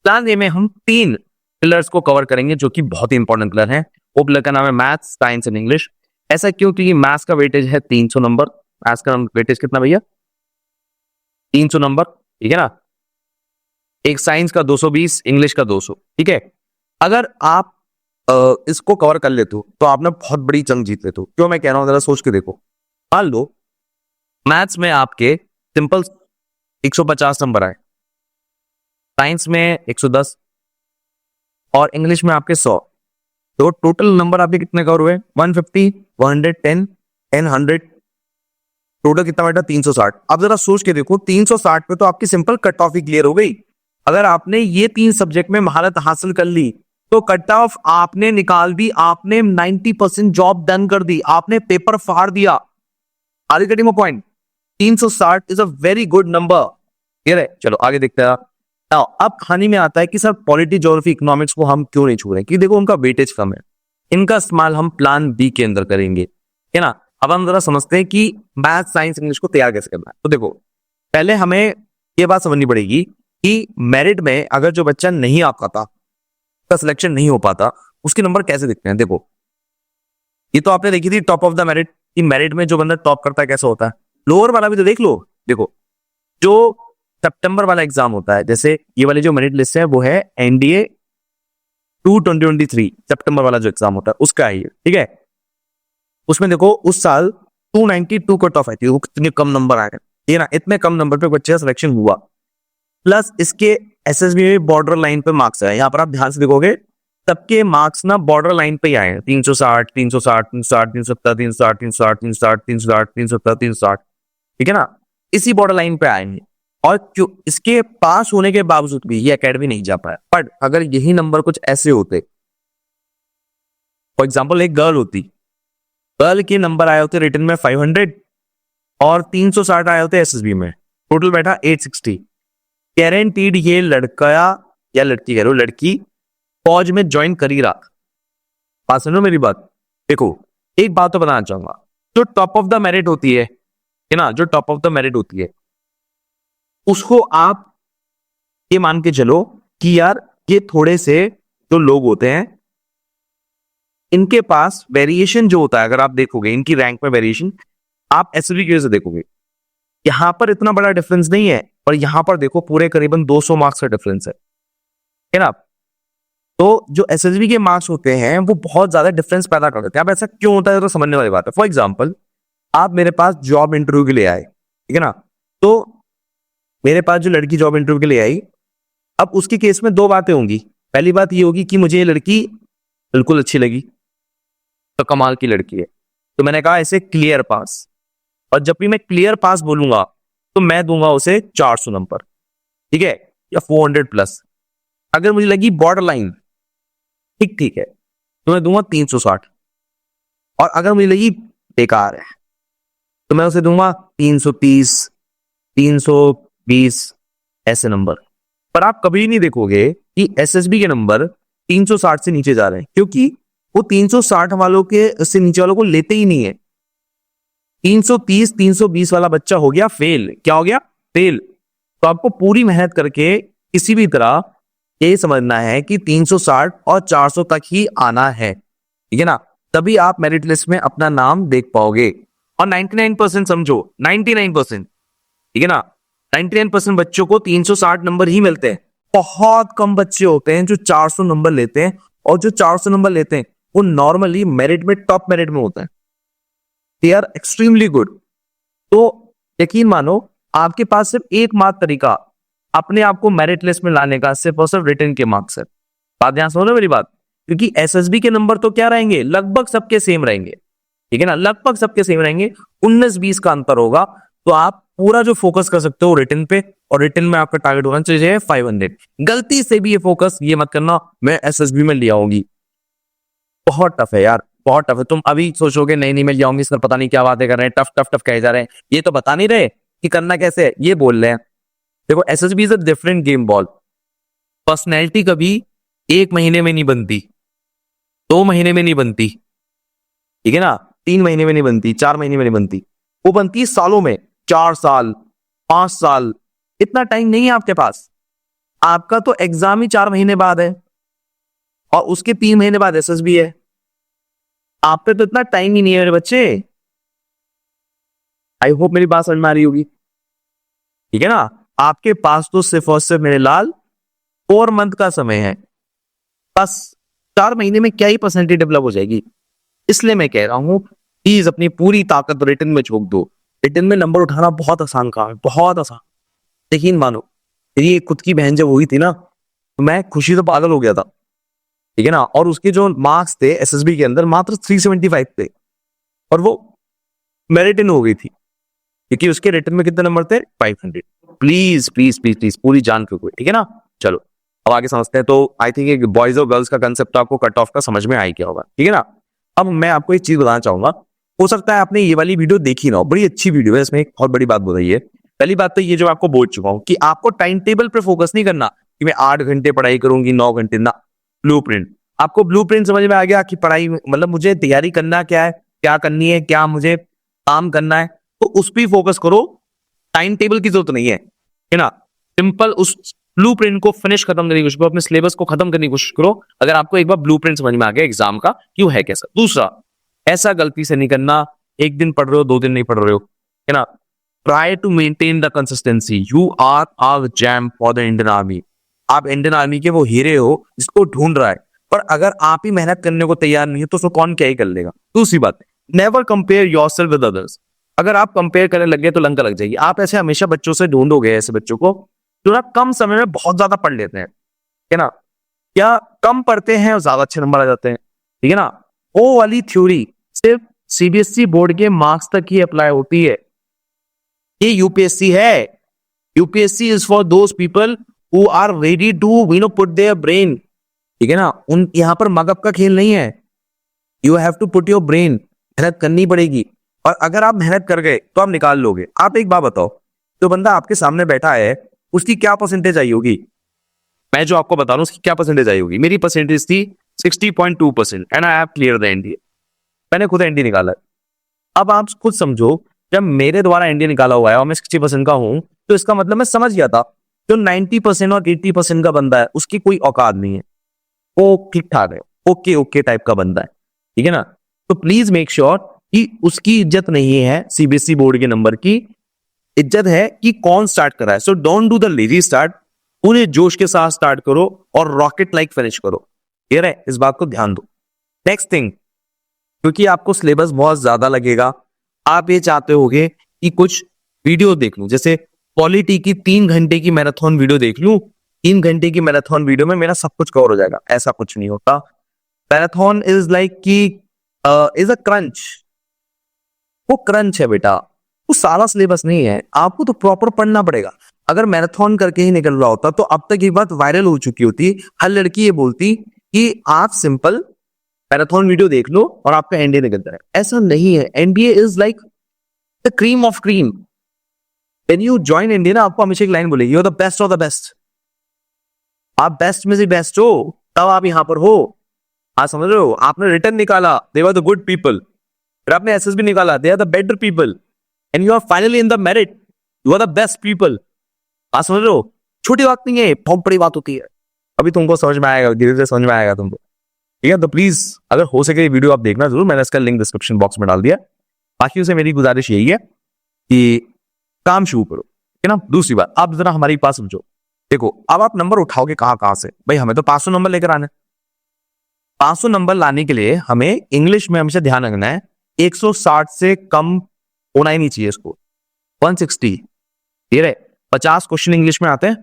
प्लान ए में हम 3 पिलर्स को कवर करेंगे जो कि बहुत ही इंपॉर्टेंट पिलर है। वो पिलर का नाम है मैथ्स, साइंस एंड इंग्लिश। ऐसा क्यों? क्योंकि मैथ्स का वेटेज है 300 नंबर। मैथ्स का वेटेज कितना भैया? 300 नंबर। ठीक है ना? एक साइंस का 220, इंग्लिश का 200, ठीक है। अगर आप इसको कवर कर लेते हो तो आपने बहुत बड़ी जंग जीत लेते हो। क्यों मैं कह रहा हूं, जरा सोच के देखो। मान लो मैथ्स में आपके सिंपल 150 नंबर आए, साइंस में 110 और इंग्लिश में आपके 100, तो टोटल नंबर आपके कितने कवर हुए? 150, 110 एंड 100, टोटल कितना बैठा? 360। अब जरा सोच के देखो, 360 पे तो आपकी सिंपल कट ऑफ ही क्लियर हो गई। अगर आपने ये 3 सब्जेक्ट में महारत हासिल कर ली तो कट ऑफ आपने निकाल दी, आपने 90% जॉब डन कर दी, आपने पेपर फाड़ दिया। Are you getting my point? 360 is a very good number. Clear है? चलो आगे देखते हैं। अब कहानी में आता है कि सर पॉलिटी, ज्योग्राफी, इकोनॉमिक्स को हम क्यों नहीं छू रहे? कि देखो उनका वेटेज कम है, इनका इस्तेमाल हम प्लान बी के अंदर करेंगे, है ना। अब हम जरा समझते हैं कि मैथ, साइंस, इंग्लिश को तैयार कैसे करना है। तो देखो, पहले हमें ये बात समझनी पड़ेगी कि मेरिट में अगर जो बच्चा नहीं आ पाता, उसका सिलेक्शन नहीं हो पाता, उसके नंबर कैसे दिखते हैं। देखो, ये तो आपने देखी थी टॉप ऑफ द मेरिट, कि मेरिट में जो बंदा टॉप करता है कैसा होता है। लोअर वाला भी तो देख लो। देखो, जो सितंबर वाला एग्जाम होता है, जैसे ये वाली जो मेरिट लिस्ट है वो है एनडीए 2023 सितंबर वाला जो एग्जाम होता है उसका है ये, ठीक है। उसमें देखो उस साल 292 कट ऑफ आई थी, वो कितने कम नंबर आए ये ना, इतने कम नंबर पे बच्चे का सिलेक्शन हुआ। प्लस इसके एसएसबी में बॉर्डर लाइन पे मार्क्स आए, यहाँ पर आप ध्यान से देखोगे सबके मार्क्स ना बॉर्डर लाइन पे ही आए हैं, 360, 360, 360, 370, 360, 360, 360, 360, 370, 360, ठीक है ना, इसी बॉर्डर लाइन पे आए हैं। और क्यों इसके पास होने के बावजूद भी ये एकेडमी नहीं जा पाया। बट अगर यही नंबर कुछ ऐसे होते, फॉर एग्जाम्पल एक गर्ल होती, गर्ल के नंबर आए होते रिटन में 500 और 360 आए होते एसएसबी में, टोटल बैठा 860, गारंटीड ये लड़का या लड़की, कह रो लड़की, फौज में ज्वाइन कर ही रहा। बात सुनो मेरी बात। देखो, एक बात तो बताना चाहूंगा, जो टॉप ऑफ द मेरिट होती है ना, जो टॉप ऑफ द मेरिट होती है उसको आप ये मान के चलो कि यार ये थोड़े से जो लोग होते हैं इनके पास वेरिएशन जो होता है, अगर आप देखोगे इनकी रैंक में वेरिएशन, आप एसएसबी की वजह से देखोगे यहां पर इतना बड़ा डिफरेंस नहीं है, और यहां पर देखो पूरे करीबन 200 मार्क्स का डिफरेंस है ना। तो जो एसएसबी के मार्क्स होते हैं वो बहुत ज्यादा डिफरेंस पैदा कर देते हैं। अब ऐसा क्यों होता है तो समझने वाली बात है। फॉर एग्जाम्पल, आप मेरे पास जॉब इंटरव्यू के लिए आए, ठीक है ना, तो मेरे पास जो लड़की जॉब इंटरव्यू के लिए आई, अब उसके केस में दो बातें होंगी। पहली बात ये होगी कि मुझे ये लड़की बिल्कुल अच्छी लगी, तो कमाल की लड़की है, तो मैंने कहा इसे क्लियर पास, और जब भी मैं क्लियर पास बोलूंगा तो मैं दूंगा उसे 400 नंबर, ठीक है, या 400 प्लस। अगर मुझे लगी बॉर्डर लाइन ठीक ठीक है तो मैं दूंगा 360, और अगर मुझे लगी बेकार है तो मैं उसे दूंगा 330, 320 ऐसे नंबर। पर आप कभी नहीं देखोगे कि एसएसबी के नंबर 360 से नीचे जा रहे हैं, क्योंकि वो 360 वालों के से नीचे वालों को लेते ही नहीं है। 330, 320 वाला बच्चा हो गया फेल। क्या हो गया? फेल। तो आपको पूरी मेहनत करके किसी भी तरह ये समझना है कि 360 और 400 तक ही आना है, ठीक है ना, तभी आप मेरिट लिस्ट में अपना नाम देख पाओगे। और 99% समझो, 99%, ठीक है ना, 99% बच्चों को 360 नंबर ही मिलते हैं। बहुत कम बच्चे होते हैं जो 400 नंबर लेते हैं, और जो 400 नंबर लेते हैं वो नॉर्मली मेरिट में टॉप मेरिट में होते हैं, दे आर एक्सट्रीमली गुड। तो यकीन मानो आपके पास सिर्फ एकमात्र तरीका अपने आप को मेरिट लिस्ट में लाने का सिर्फ और सिर्फ रिटन के मार्क्स है। बात ध्यान सुनो मेरी बात, क्योंकि एसएसबी के नंबर तो क्या रहेंगे, लगभग सबके सेम रहेंगे, ठीक है ना, लगभग सबके सेम रहेंगे, 19-20 का अंतर होगा। तो आप पूरा जो फोकस कर सकते हो रिटन पे, और रिटन में आपका टारगेट होना चाहिए 500। गलती से भी ये फोकस ये मत करना मैं एसएसबी में ले आऊंगी, बहुत टफ है यार, बहुत टफ है। तुम अभी सोचोगे नहीं नहीं मैं ले आऊंगी सर, पता नहीं क्या बातें कर रहे हैं, टफ टफ टफ कहे जा रहे हैं, ये तो बता नहीं रहे कि करना कैसे है, ये बोल रहे हैं। देखो, SSB is a different game ball. Personality कभी 1 महीने में नहीं बनती, 2 महीने में नहीं बनती, ठीक है ना, 3 महीने में नहीं बनती, 4 महीने में नहीं बनती, वो बनती है सालों में, 4 साल, 5 साल। इतना टाइम नहीं है आपके पास। आपका तो एग्जाम ही 4 महीने बाद है, और उसके 3 महीने बाद एसएसबी है। आप पे तो इतना टाइम ही नहीं है मेरे बच्चे। आई होप मेरी बात समझ में आ रही होगी, ठीक है ना। आपके पास तो सिर्फ और सिर्फ मेरे लाल 4 मंथ का समय है, बस 4 महीने में क्या ही परसेंटेज डेवलप हो जाएगी। इसलिए मैं कह रहा हूं प्लीज अपनी पूरी ताकत रिटर्न में झोंक दो। रिटर्न में नंबर उठाना बहुत आसान काम है, बहुत आसान। यकीन मानो, मेरी खुद की बहन जब हुई थी ना, तो मैं खुशी से पागल हो गया था, ठीक है ना। और उसके जो मार्क्स थे एसएसबी के अंदर मात्र 375 थे, और वो मेरिट इन हो गई थी क्योंकि उसके रिटर्न में कितने नंबर थे, 500। प्लीज प्लीज प्लीज प्लीज पूरी जान फेंको, ठीक है ना। चलो अब आगे समझते हैं। तो आई थिंक बॉयज और गर्ल्स का कंसेप्ट आपको कट ऑफ का समझ में आ गया होगा, ठीक है ना। अब मैं आपको एक चीज बताना चाहूंगा, हो सकता है आपने ये वाली वीडियो देखी ना हो, बड़ी अच्छी वीडियो है, इसमें एक बहुत बड़ी बात बताई है। पहली बात तो ये जो मैं आपको बोल चुका हूं कि आपको टाइम टेबल पे फोकस नहीं करना कि मैं 8 घंटे पढ़ाई करूंगी, 9 घंटे ना। ब्लूप्रिंट, आपको ब्लूप्रिंट समझ में आ गया कि पढ़ाई मतलब मुझे तैयारी करना क्या है, क्या करनी है, क्या मुझे काम करना है, तो उस पर फोकस करो। टाइम टेबल की जरूरत नहीं है ना। सिंपल उस ब्लूप्रिंट को फिनिश खत्म करने की कोशिश करो, अपने सिलेबस को खत्म करने की कोशिश करो। अगर आपको एक बार ब्लूप्रिंट समझ में आ गया एग्जाम का क्यों है कैसा। दूसरा, ऐसा गलती से नहीं करना, एक दिन पढ़ रहे हो 2 दिन नहीं पढ़ रहे हो, है ना। Try to maintain the consistency. You are our gem for the Indian Army. आप इंडियन आर्मी के वो हीरे हो जिसको ढूंढ रहा है, पर अगर आप ही मेहनत करने को तैयार नहीं है तो उसको कौन क्या ही कर लेगा। दूसरी बात, never compare yourself with others. अगर आप कंपेयर करने लग गए तो लंका लग जाएगी। आप ऐसे हमेशा बच्चों से ढूंढोगे, ऐसे बच्चों को जो ना कम समय में बहुत ज्यादा पढ़ लेते हैं, है ना, या कम पढ़ते हैं और ज्यादा अच्छे नंबर आ जाते हैं, ठीक है ना। वो वाली थ्योरी सिर्फ सीबीएसई बोर्ड के मार्क्स तक ही अप्लाई होती है। ये यूपीएससी है। UPSC is for those people who are ready to put their brain, ठीक है ना। उन यहां पर मगअप का खेल नहीं है। You have to put your brain, मेहनत करनी पड़ेगी। और अगर आप मेहनत कर गए तो आप निकाल लोगे। आप एक बात बताओ, जो बंदा आपके सामने बैठा है उसकी क्या परसेंटेज आई होगी। मैं जो आपको बता रहा हूं उसकी क्या परसेंटेज आई होगी। मेरी परसेंटेज थी 60.2% and I have clear the NDA. मैंने खुद एनडीए निकाला है। अब आप खुद समझो, जब मेरे द्वारा एनडीए निकाला हुआ है और मैं 60% का हूं, तो इसका मतलब मैं समझ गया था जो 90% और 80% का बंदा है उसकी कोई औकात नहीं है, वो ठीक ठाक है, ओके ओके टाइप का बंदा है, ठीक है ना। तो प्लीज मेक श्योर कि उसकी इज्जत नहीं है सीबीएसई बोर्ड के नंबर की, इज्जत है कि कौन स्टार्ट कर रहा है। So don't do the lazy start, पूरे जोश के साथ स्टार्ट करो और रॉकेट लाइक फिनिश करो। क्लियर है, इस बात को ध्यान दो। नेक्स्ट थिंग, क्योंकि आपको सिलेबस बहुत ज्यादा लगेगा, आप ये चाहते होगे कि कुछ वीडियो देख लूं, जैसे पॉलिटी की 3 घंटे की मैराथन वीडियो देख लूं। 3 घंटे की मैराथन वीडियो में मेरा सब कुछ कवर हो जाएगा, ऐसा कुछ नहीं होता। मैराथन इज लाइक कि इज अ क्रंच। वो क्रंच है बेटा, वो सारा सिलेबस नहीं है। आपको तो प्रॉपर पढ़ना पड़ेगा। अगर मैराथन करके ही निकल रहा होता तो अब तक ये बात वायरल हो चुकी होती, हर लड़की ये बोलती कि आप सिंपल मैराथन वीडियो देख लो और आपका एनडीए निकल जाए। ऐसा नहीं है। NDA is like the cream of cream. When you join NDA ना, आपको हमेशा एक लाइन बोलेगी, you are the best of the best. आप बेस्ट में से बेस्ट हो तब आप यहां पर हो। आप समझ रहे हो, आपने रिटर्न निकाला, they were the good people. फिर आपने एसएसबी निकाला, they are the better people, and you are finally in the merit, you are the best people. आप समझ रहे हो, छोटी बात नहीं है, बहुत बड़ी बात होती है। अभी तुमको समझ में आएगा, धीरे धीरे समझ में आएगा तुमको, ठीक है। तो प्लीज अगर हो सके वीडियो आप देखना जरूर, मैंने इसका लिंक डिस्क्रिप्शन बॉक्स में डाल दिया। बाकी उसे मेरी गुजारिश यही है कि काम शुरू करो, ठीक है ना। दूसरी बात, आप जरा हमारी पास समझो, देखो अब आप नंबर उठाओगे कहां कहां से, भाई हमें तो 500 नंबर लेकर आना है। 500 नंबर लाने के लिए हमें इंग्लिश में हमेशा ध्यान रखना है 160 से कम होना ही नहीं चाहिए इसको, 160। ठीक है, 50 क्वेश्चन इंग्लिश में आते हैं,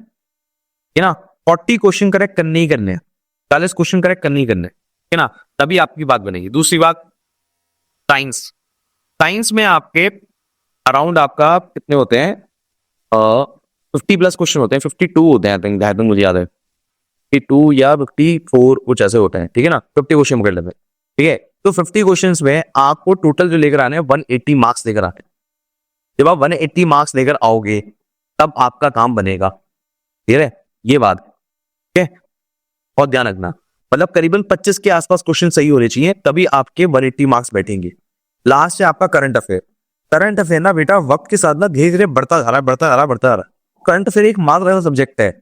है ना। 40 क्वेश्चन करेक्ट करने ही करने, 40 क्वेश्चन करेक्ट करने ही करने, है ना, तभी आपकी बात बनेगी। दूसरी बात, साइंस। साइंस में आपके अराउंड आपका कितने होते हैं, 50 प्लस क्वेश्चन होते हैं, 52 होते हैं आई थिंक मुझे याद है, 52 या 54 कुछ ऐसे होते हैं, ठीक है ना। 50 क्वेश्चन कर लेते हैं, ठीक है। तो 50 क्वेश्चंस में आपको टोटल जो लेकर आने हैं 180 मार्क्स लेकर आने हैं। जब आप 180 मार्क्स लेकर आओगे तब आपका काम बनेगा, ठीक है, ये बात, ठीक है, बहुत ध्यान रखना। मतलब करीबन 25 के आसपास क्वेश्चन सही होने चाहिए, तभी आपके 180 मार्क्स बैठेंगे। लास्ट है आपका करंट अफेयर। करंट अफेयर ना बेटा वक्त के साथ ना धीरे धीरे बढ़ता जा रहा है, बढ़ता जा रहा है, बढ़ता जा रहा है। करंट अफेयर एक मात्र सब्जेक्ट है।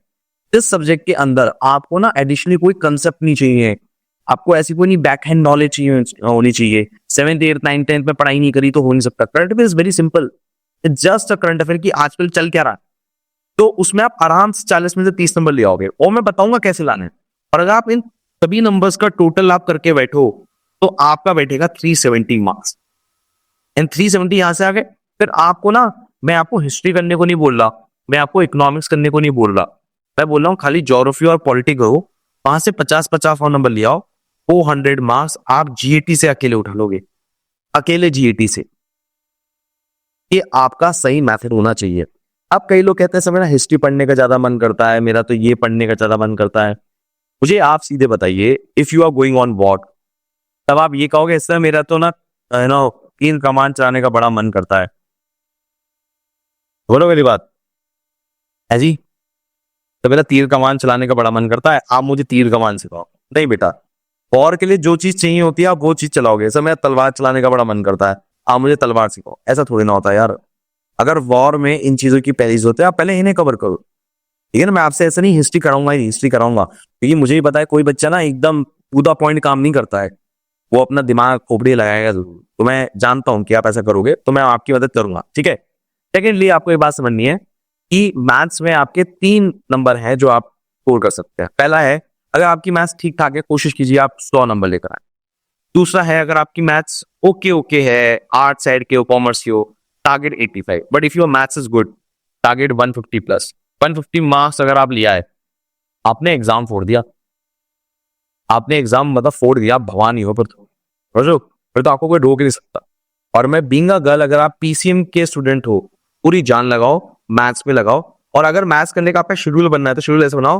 इस सब्जेक्ट के अंदर आपको ना एडिशनली कोई कंसेप्ट नहीं चाहिए, आपको ऐसी कोई नहीं बैक हैंड नॉलेज चाहिए होनी चाहिए। 7th 8th 9th 10th में पढ़ाई नहीं करी तो हो नहीं सकता। Current affair is very simple, it's just a current affair कि आजकल चल क्या रहा है, तो उसमें आप आराम से 40 में से 30 नंबर ले आओगे, और मैं बताऊंगा कैसे लाने हैं। और अगर आप इन सभी नंबर्स का टोटल आप करके बैठो तो आपका बैठेगा 370 मार्क्स। एंड 370 यहां से आ गए। फिर आपको ना, मैं आपको हिस्ट्री करने को नहीं बोल रहा, मैं आपको इकोनॉमिक्स करने को नहीं बोल रहा, मैं बोल रहा हूँ खाली ज्योग्राफी और पॉलिटिक्स हो, वहां से 50-50 और नंबर ले आओ, 400 मार्क्स आप जीएटी से अकेले उठा लोगे, अकेले जीएटी से। ये आपका सही मैथड होना चाहिए। अब कई लोग कहते हैं सर मेरा हिस्ट्री पढ़ने का ज्यादा मन करता है, मेरा तो ये पढ़ने का ज्यादा मन करता है। मुझे आप सीधे बताइए, if you are going on war, तब आप ये कहोगे सर मेरा तो ना तीर कमान चलाने का बड़ा मन करता है, बोलो मेरी बात है जी, तो मेरा तीर कमान चलाने का बड़ा मन करता है, आप मुझे तीर कमान सिखाओ। नहीं बेटा, वॉर के लिए जो चीज चाहिए होती है आप वो चीज चलाओगे। सर मेरा तलवार चलाने का बड़ा मन करता है, आप मुझे तलवार सिखाओ। ऐसा थोड़ी ना होता यार। अगर वॉर में इन चीजों की पहली होते हैं, आप पहले इन्हें कवर करो, ठीक है ना। मैं आपसे ऐसा नहीं हिस्ट्री कराऊंगा ही हिस्ट्री कराऊंगा, क्योंकि मुझे भी पता है कोई बच्चा ना एकदम टू द पॉइंट काम नहीं करता है, वो अपना दिमाग खोपड़ी लगाएगा जरूर। तो मैं जानता हूं कि आप ऐसा करोगे, तो मैं आपकी मदद करूंगा, ठीक है। सेकेंडली आपको एक बात समझनी है कि मैथ्स में आपके 3 नंबर हैं जो आप स्कोर कर सकते हैं। पहला है, अगर आपकी मैथ्स ठीक ठाक है, कोशिश कीजिए आप 100 नंबर लेकर आए। दूसरा है, अगर आपकी मैथ्स ओके ओके है, आर्ट साइड के हो, कॉमर्स के हो, target 85। But if your maths is good, target 150 plus. 150 marks अगर आप लिया है, आपने एग्जाम फोड़ दिया, आपने एग्जाम मतलब फोड़ दिया, आप भवानी हो। फिर तो आपको कोई रोक नहीं सकता। और मैं बीइंग अ गर्ल, अगर आप पीसीएम के स्टूडेंट हो, पूरी जान लगाओ, मैथ्स में लगाओ। और अगर मैथ्स करने का आपका शेड्यूल बनना है तो शेड्यूल ऐसे बनाओ,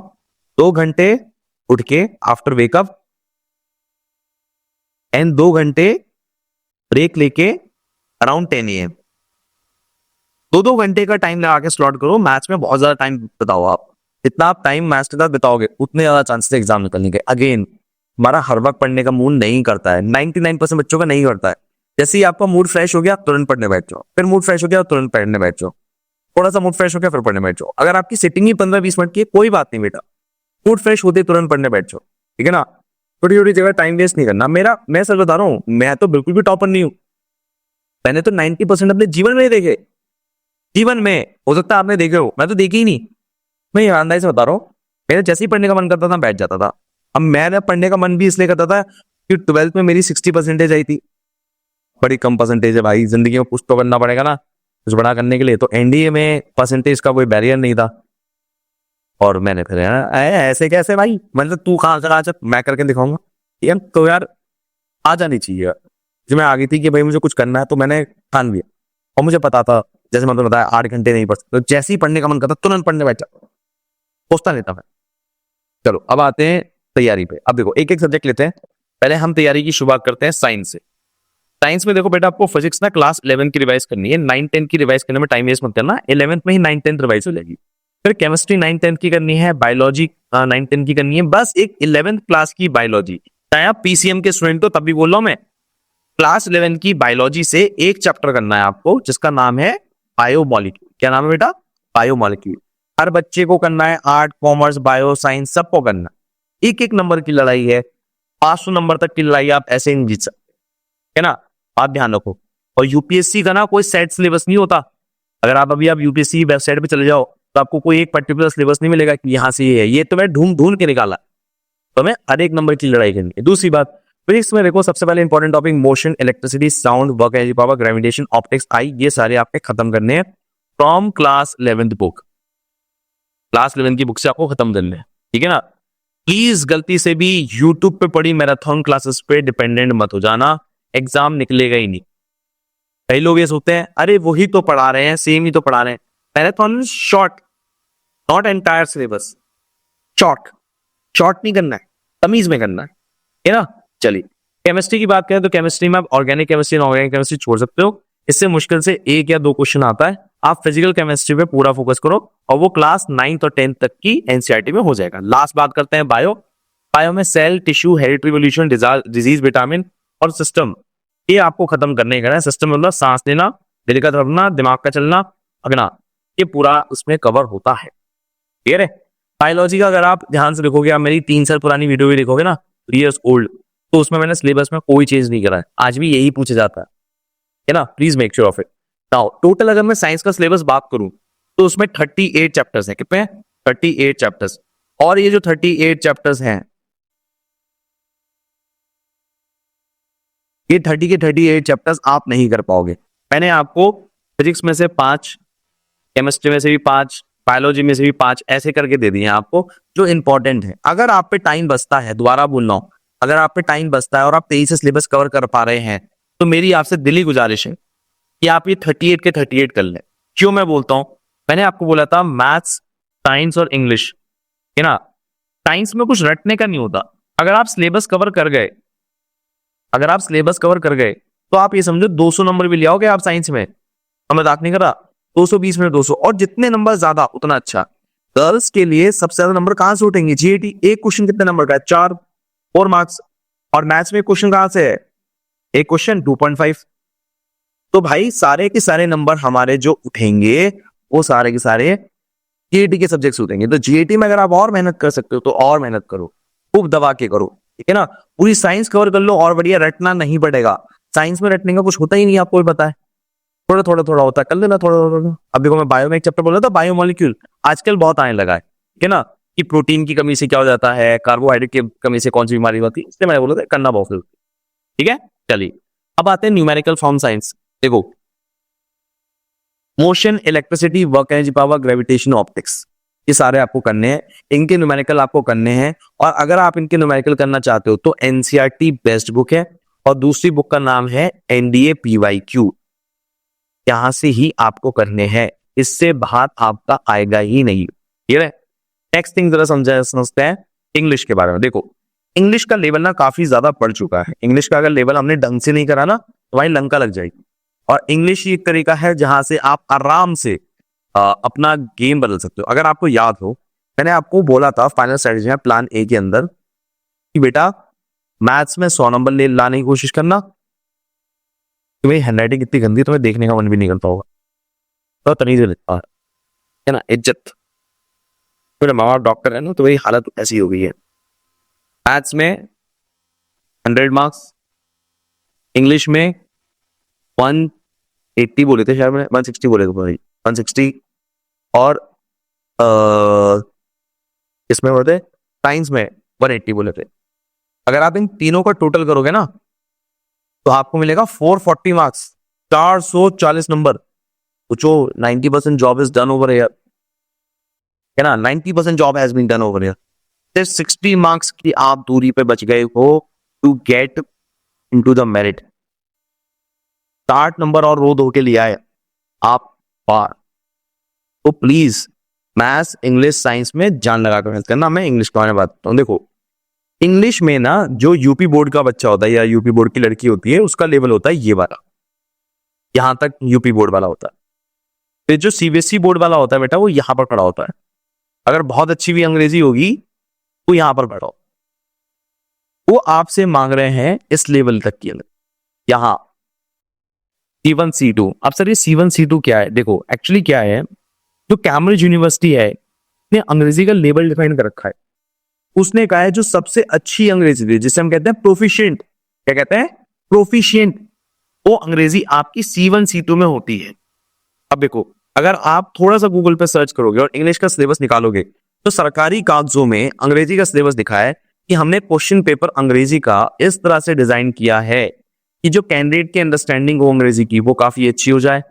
2 घंटे उठ के आफ्टर वेकअप एंड 2 घंटे ब्रेक लेके अराउंड 10 AM, 2-2 घंटे का टाइम लगा के स्लॉट करो। मैथ्स में बहुत ज्यादा टाइम बताओ आप, जितना आप टाइम मैथ्स के साथ बिताओगे उतने ज्यादा चांसेस एग्जाम निकलने के। अगेन, हमारा हर वक्त पढ़ने का मूड नहीं करता है, 99% बच्चों का नहीं करता है। जैसे ही आपका मूड फ्रेश हो गया तुरंत पढ़ने बैठ जाओ, फिर मूड फ्रेश हो गया तुरंत पढ़ने बैठ जाओ, थोड़ा सा मूड फ्रेश हो गया फिर पढ़ने बैठ जाओ। अगर आपकी सिटिंग ही 15-20 मिनट की है, कोई बात नहीं बेटा, मूड फ्रेश होते तुरंत पढ़ने बैठ जाओ, ठीक है ना। छोटी छोटी जगह टाइम वेस्ट नहीं करना। मैं सच बता रहा हूँ, मैं तो बिल्कुल भी टॉपर नहीं हूँ। मैंने तो 90% अपने जीवन में देखे, जीवन में, हो सकता है आपने देखे हो, मैं तो देखी ही नहीं। मैं ईमानदारी से बता रहा हूँ, मेरे जैसे ही पढ़ने का मन करता था बैठ जाता था। अब मैंने पढ़ने का मन भी इसलिए करता था कि 12th में मेरी 60% आई थी, बड़ी कम परसेंटेज है भाई, जिंदगी में कुछ तो करना पड़ेगा ना, कुछ बड़ा करने के लिए। तो एनडीए में परसेंटेज का कोई बैरियर नहीं था, और मैंने फिर ऐसे कैसे भाई, मतलब तू कहाँ कहाँ से, मैं करके दिखाऊंगा यार। तो यार आ जानी चाहिए, जो मैं आ गई थी कि भाई मुझे कुछ करना है, तो मैंने ठान लिया। और मुझे पता था, जैसे मैंने बताया 8 घंटे नहीं पढ़ सकते, तो जैसे ही पढ़ने का मन करता तुरंत पढ़ने बैठ जाता, सोचता नहीं था मैं। चलो अब आते हैं तैयारी पे। अब देखो एक एक सब्जेक्ट लेते हैं। पहले हम तैयारी की शुरुआत करते हैं साइंस से। साइंस में देखो बेटा, आपको फिजिक्स ना क्लास 11 की रिवाइज करनी है। 9-10 की रिवाइज करने में टाइम वेस्ट मत करना, 11th में ही 9-10 रिवाइज हो जाएगी। फिर केमिस्ट्री 9-10 की करनी है, बायोलॉजी 9-10 की करनी है, बस एक 11th क्लास की बायोलॉजी। चाहे आप पीसीएम के स्टूडेंट हो तब भी बोल रहा हूं मैं, क्लास 11 की बायोलॉजी से एक चैप्टर करना है आपको, जिसका नाम है बायोमॉलिक्यूल। क्या नाम है बेटा? बायोमॉलिक्यूल। हर बच्चे को करना है, आर्ट, कॉमर्स, बायो, साइंस सबको करना है। एक एक नंबर की लड़ाई है, 500 नंबर तक की लड़ाई आप ऐसे नहीं जीत सकते, है ना। आप ध्यान रखो। और यूपीएससी का ना कोई सेट सिलेबस नहीं होता। अगर आप यूपीएससी वेबसाइट पे चले जाओ तो आपको कोई एक पर्टिकुलर सिलेबस नहीं मिलेगा कि यहां से ये है। ये तो मैं ढूंढ ढूंढ के निकाला, तो मैं हर एक नंबर की लड़ाई करनी है। दूसरी बात, फिजिक्स में देखो सबसे पहले important topic motion, electricity, sound, work energy power, gravitation, optics, eye, ये सारे आपने खत्म करने हैं from class 11th book. Class 11 की बुक से आपको खत्म करने हैं, ठीक है ना। प्लीज गलती से भी यूट्यूब पे पढ़ी मैराथन क्लासेस पे डिपेंडेंट मत हो जाना, एग्जाम निकलेगा ही नहीं। कई लोग ये सोचते हैं अरे वही तो पढ़ा रहे हैं, सेम ही तो पढ़ा रहे हैं। Marathon short, not entire syllabus, short. Short नहीं करना है, तमीज में करना है ना। चलिए केमिस्ट्री की बात करें तो केमिस्ट्री में आप ऑर्गेनिक केमिस्ट्री, इनऑर्गेनिक केमिस्ट्री छोड़ सकते हो, इससे मुश्किल से 1 या 2 क्वेश्चन आता है। आप फिजिकल केमिस्ट्री पे पूरा फोकस करो और वो क्लास 9th और 10th तक की एनसीईआरटी में हो जाएगा। लास्ट बात करते हैं बायो। बायो में cell, tissue, hereditary evolution, disease, vitamin और सिस्टम, ये आपको खत्म करने ही करना है। सिस्टम मतलब सांस लेना, दिल का धड़कना, दिमाग का चलना, अगना, ये पूरा उसमें कवर होता है। क्लियर है? बायोलॉजी का अगर आप ध्यान से देखोगे, आप मेरी 3 साल पुरानी वीडियो भी देखोगे ना, 3 years ओल्ड, तो उसमें मैंने सिलेबस में कोई चेंज नहीं करा है। आज भी यही पूछा जाता है ना। Please make sure of it. Now total अगर मैं साइंस का सिलेबस बात करूं तो उसमें 38 चैप्टर्स हैं। कितने? 38 चैप्टर्स। और ये जो 38 चैप्टर्स हैं, ये 30 के 38 चैप्टर्स आप नहीं कर पाओगे। मैंने आपको फिजिक्स में से 5, केमिस्ट्री में से भी 5, बायोलॉजी में से भी 5 ऐसे करके दे दिए हैं आपको जो इंपॉर्टेंट है। अगर आप पे टाइम बचता है, दोबारा बोल रहा हूं, अगर आप पे टाइम बचता है और आप 23 से सिलेबस कवर कर पा रहे हैं, तो मेरी आपसे दिली गुजारिश है कि आप ये 38 के 38 कर लें। क्यों मैं बोलता हूं? मैंने आपको बोला था मैथ्स, साइंस और इंग्लिश, है ना? साइंस में कुछ रटने का नहीं होता। अगर आप सिलेबस कवर कर गए, अगर आप सिलेबस कवर कर गए, तो आप ये समझो 200 नंबर भी ले आओगे आप साइंस में। मैं मजाक नहीं कर रहा। 220 में 200, और जितने नंबर ज्यादा उतना अच्छा। गर्ल्स के लिए सबसे ज्यादा नंबर कहां से उठेंगे? जीएटी। एक क्वेश्चन कितने नंबर का है? 4 मार्क्स। और मैथ्स में क्वेश्चन कहां से है? एक क्वेश्चन 2.5। तो भाई सारे के सारे नंबर हमारे जो उठेंगे, वो सारे के सारे जीएटी के सब्जेक्ट्स उठेंगे। तो जीएटी में अगर आप और मेहनत कर सकते हो तो और मेहनत करो, खूब दबा के करो, ठीक है ना? पूरी साइंस कवर कर लो और बढ़िया, रटना नहीं पड़ेगा। साइंस में रटने का कुछ होता ही नहीं, आपको भी पता है। थोड़ा थोड़ा थोड़ा होता है, कर लेना थोड़ा थोड़ा। अब देखो, मैं बायो में एक चैप्टर बोल रहा था, बायोमोलिक्यूल आजकल बहुत आने लगा है, ठीक है ना? कि प्रोटीन की कमी से क्या हो जाता है, कार्बोहाइड्रेट की कमी से कौन सी बीमारी होती है, इसलिए मैंने बोला था करना बहुत जरूरी, ठीक है? चलिए, अब आते हैं न्यूमेरिकल फॉर्म साइंस। देखो, motion, electricity, work energy, power, gravitation, optics, ये सारे आपको करने हैं। इनके न्यूमेरिकल आपको करने हैं। और अगर आप इनके न्यूमेरिकल करना चाहते हो तो एनसीईआरटी बेस्ट बुक है, और दूसरी बुक का नाम है एनडीए पीवाईक्यू। यहां से ही आपको करने हैं, इससे बाहर आपका आएगा ही नहीं। ये नेक्स्ट थिंग जरा समझते हैं इंग्लिश के बारे में। देखो, इंग्लिश का लेवल ना काफी ज्यादा बढ़ चुका है। इंग्लिश का अगर लेवल हमने ढंग से नहीं करा ना, तो वहीं लंका लग जाएगी। और इंग्लिश ही एक तरीका है जहां से आप आराम से अपना गेम बदल सकते हो। अगर आपको याद हो, मैंने आपको बोला था फाइनल स्ट्रेटेजी में प्लान ए के अंदर कि बेटा मैथ्स में 100 नंबर ले लाने की कोशिश करना। तुम्हें हैंडराइटिंग इतनी गंदी, तुम्हें देखने का मन भी नहीं करता होगा, तो तमीज लिखता है ना, इज्जत। मेरा माँ बाप डॉक्टर है ना, तो मेरी हालत ऐसी हो गई है। मैथ्स में 100 मार्क्स, इंग्लिश में 180 बोले थे शायद, मैंने 160 बोले थे, 160। और इसमें बोले थे साइंस में 180 बोले थे। अगर आप इन तीनों का टोटल करोगे ना, तो आपको मिलेगा 440 मार्क्स, 440 नंबर। पूछो 90% job is done over here, है ना? 90% job has been done over here. सिर्फ 60 मार्क्स की आप दूरी पे बच गए हो to get into the merit. 60 number और रो धो के लिया है आप पार। तो प्लीज मैथ्स, इंग्लिश, साइंस में जान लगा कर मेहनत करना। मैं इंग्लिश के बारे में बात करता हूँ। देखो, इंग्लिश में ना जो यूपी बोर्ड का बच्चा होता है या यूपी बोर्ड की लड़की होती है, उसका लेवल होता है ये वाला, यहां तक यूपी बोर्ड वाला होता है। फिर जो सीबीएसई बोर्ड वाला होता है बेटा, वो यहां पर खड़ा होता है। अगर बहुत अच्छी भी अंग्रेजी होगी, वो यहां पर खड़ा हो। वो आपसे मांग रहे हैं इस लेवल तक की, यहां C1 C2। अब सर ये C1 C2 क्या है? देखो एक्चुअली क्या है, जो कैम्ब्रिज यूनिवर्सिटी है ने अंग्रेजी का लेवल डिफाइन कर रखा है। उसने कहा है जो सबसे अच्छी अंग्रेजी थी, जिसे हम कहते हैं प्रोफिशिएंट, क्या कहते हैं? प्रोफिशिएंट, वो अंग्रेजी आपकी C1 C2 में होती है। अब देखो, अगर आप थोड़ा सा गूगल पे सर्च करोगे और इंग्लिश का सिलेबस निकालोगे, तो सरकारी कागजों में अंग्रेजी का सिलेबस दिखा है कि हमने क्वेश्चन पेपर अंग्रेजी का इस तरह से डिजाइन किया है कि जो कैंडिडेट की अंडरस्टैंडिंग हो अंग्रेजी की, वो काफी अच्छी हो जाए।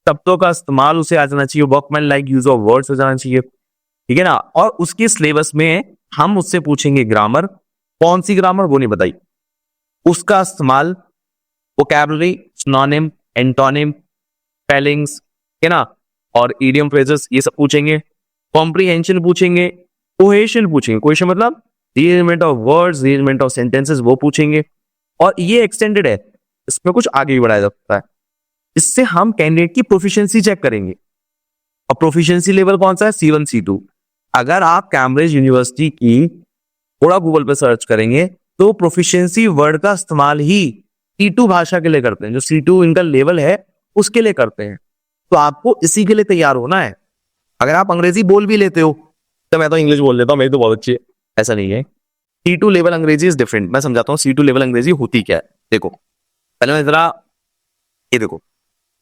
शब्दों का इस्तेमाल उसे आ जाना चाहिए, workman like use of words हो जाना चाहिए, ठीक है ना? और उसके सिलेबस में हम उससे पूछेंगे ग्रामर। कौन सी ग्रामर? वो नहीं बताई। उसका इस्तेमाल, वोकैबुलरी, सिनोनिम, एंटोनिम, स्पेलिंग्स, है ना, और इडियम फ्रेजेस, ये सब पूछेंगे। कॉम्प्रीहेंशन पूछेंगे, कोहेशन पूछेंगे। कोहेशन मतलब rearrangement of words, rearrangement of sentences, वो पूछेंगे। और ये एक्सटेंडेड है, इसमें कुछ आगे भी बढ़ाया जा सकता है। इससे हम कैंडिडेट की प्रोफिशिएंसी चेक करेंगे। और प्रोफिशिएंसी लेवल कौन सा है? C1 C2। अगर आप कैम्ब्रिज यूनिवर्सिटी की थोड़ा गूगल पे सर्च करेंगे, तो प्रोफिशिएंसी वर्ड का इस्तेमाल ही C2 भाषा के लिए करते हैं। जो C2 इनका लेवल है, उसके लिए करते हैं। तो आपको इसी के लिए तैयार होना है। अगर आप अंग्रेजी बोल भी लेते हो, तो मैं तो इंग्लिश बोल लेता हूं, मेरी तो बहुत अच्छी है, ऐसा नहीं है। C2 लेवल अंग्रेजी इज डिफरेंट। मैं समझाता हूँ C2 लेवल अंग्रेजी होती क्या है। देखो, पहले मैं जरा ये देखो,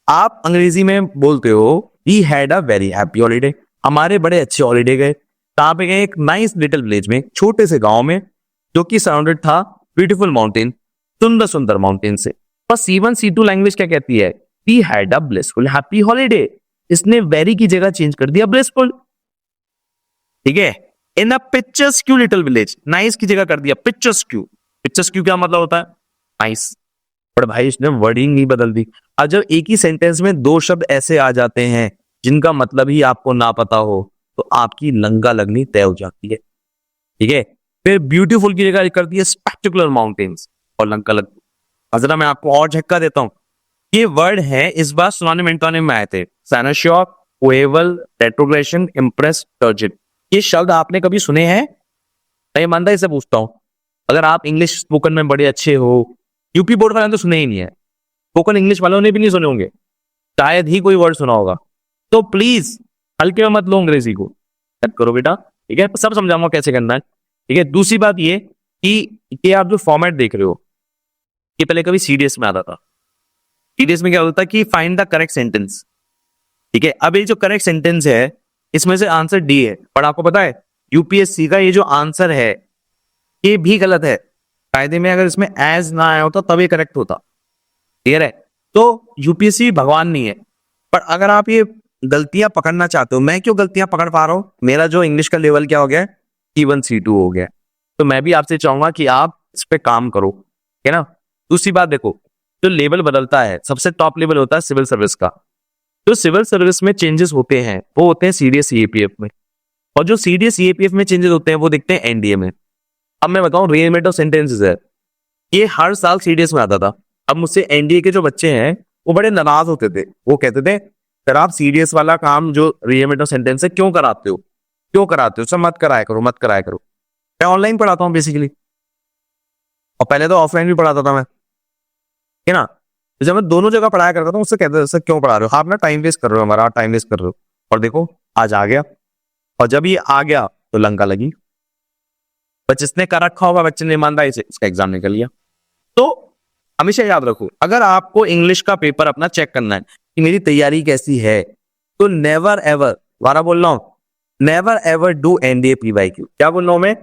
आप अंग्रेजी में बोलते हो he had a very happy holiday, हमारे बड़े अच्छे हॉलीडे गए। कहाँ पे गए? एक नाइस लिटिल विलेज में, छोटे से गांव में, जो कि सराउंडेड था ब्यूटीफुल माउंटेन, सुंदर सुंदर माउंटेन से। पर C1 C2 लैंग्वेज क्या कहती है? We had a blissful happy holiday. इसने वेरी की जगह चेंज कर दिया ब्लिसफुल। ठीक है, in a picturesque little village, nice की जगह कर दिया पिक्चर्स क्यू क्या मतलब होता है? नाइस। पर भाई इसने वर्डिंग ही बदल दी। अब जब एक ही सेंटेंस में दो शब्द ऐसे आ जाते हैं जिनका मतलब ही आपको ना पता हो, तो आपकी लंगा लगनी तय हो जाती है। ठीक है, फिर ब्यूटीफुल की जगह कर दिया स्पेक्टिकुलर माउंटेन्स और लंका लग। जरा मैं आपको और झटका देता हूं। ये वर्ड है इस बार सुनाने मेंटोने में आए थे, सैनोशॉक, कोएवल, रेट्रोग्रेशन, इंप्रेस, टर्जिट। ये शब्द आपने कभी सुने हैं? मैं ईमानदारी से पूछता हूं, अगर आप इंग्लिश स्पोकन में बड़े अच्छे हो, यूपी बोर्ड वाले तो सुने ही नहीं है, स्पोकन इंग्लिश वालों ने भी नहीं सुने होंगे, शायद ही कोई वर्ड सुना होगा। तो प्लीज हल्के में मत लो अंग्रेजी को, याद करो बेटा। ठीक है, सब समझाऊंगा कैसे करना है। ठीक है, दूसरी बात ये कि ये आप जो फॉर्मेट देख रहे हो, ये पहले कभी सीडीएस में आता था। सीडीएस में क्या होता है कि फाइंड द करेक्ट सेंटेंस। ठीक है, अब ये जो करेक्ट सेंटेंस है इसमें से आंसर डी है, पर आपको पता है यूपीएससी का ये जो आंसर है ये भी गलत है। कायदे में अगर इसमें एज ना आया होता तब ये करेक्ट होता। क्लियर है? तो यूपीएससी भगवान नहीं है, पर अगर आप ये गलतियां पकड़ना चाहते हो, मैं क्यों गलतियां पकड़ पा रहा हूं? मेरा जो इंग्लिश का लेवल क्या हो गया? C1 C2 हो गया। तो मैं भी आपसे चाहूंगा कि आप इस पे काम करो, है ना। दूसरी बात देखो, जो लेवल बदलता है, सबसे टॉप लेवल होता है सिविल सर्विस का। जो सिविल सर्विस में चेंजेस होते हैं वो होते हैं सीडीएस सीएपीएफ में, और जो सीडीएस सीएपीएफ में चेंजेस होते हैं वो दिखते हैं एनडीए में। अब मैं बताऊं, रीअरेंजमेंट ऑफ सेंटेंसेस है, ये हर साल सीडीएस में आता था। अब मुझसे एनडीए के जो बच्चे हैं वो बड़े नाराज होते थे, वो कहते थे सर आप सीडीएस वाला काम जो रीअरेंजमेंट ऑफ सेंटेंस है क्यों कराते हो, क्यों कराते हो सर, मत कराया करो, मत कराया करो। मैं ऑनलाइन पढ़ाता हूँ बेसिकली, और पहले तो ऑफलाइन भी पढ़ाता था मैं, है ना। तो जब मैं दोनों जगह पढ़ाया करता था उससे कहते थे सर क्यों पढ़ा रहे हो, आप ना टाइम वेस्ट कर रहे हो, हमारा टाइम वेस्ट कर रहे हो। और देखो आज आ गया, और जब ये आ गया तो लंका लगी। पर जिसने कर रखा होगा बच्चे ने ईमानदारी से, उसका एग्जाम निकल लिया। तो हमेशा याद रखो, अगर आपको इंग्लिश का पेपर अपना चेक करना है कि मेरी तैयारी कैसी है, तो नेवर एवर, दोबारा बोल रहा हूं, never ever do NDA PYQ. क्या बोल रहा हूं मैं?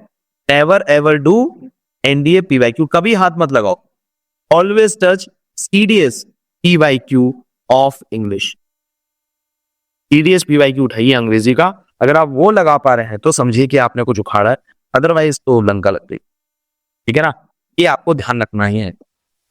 Never ever do NDA PYQ, कभी हाथ मत लगाओ। Always touch CDS PYQ of English. CDS PYQ उठाइए अंग्रेजी का, अगर आप वो लगा पा रहे हैं तो समझिए कि आपने कुछ उखाड़ा है, अदरवाइज तो लंका लग गई। ठीक है ना, ये आपको ध्यान रखना ही है।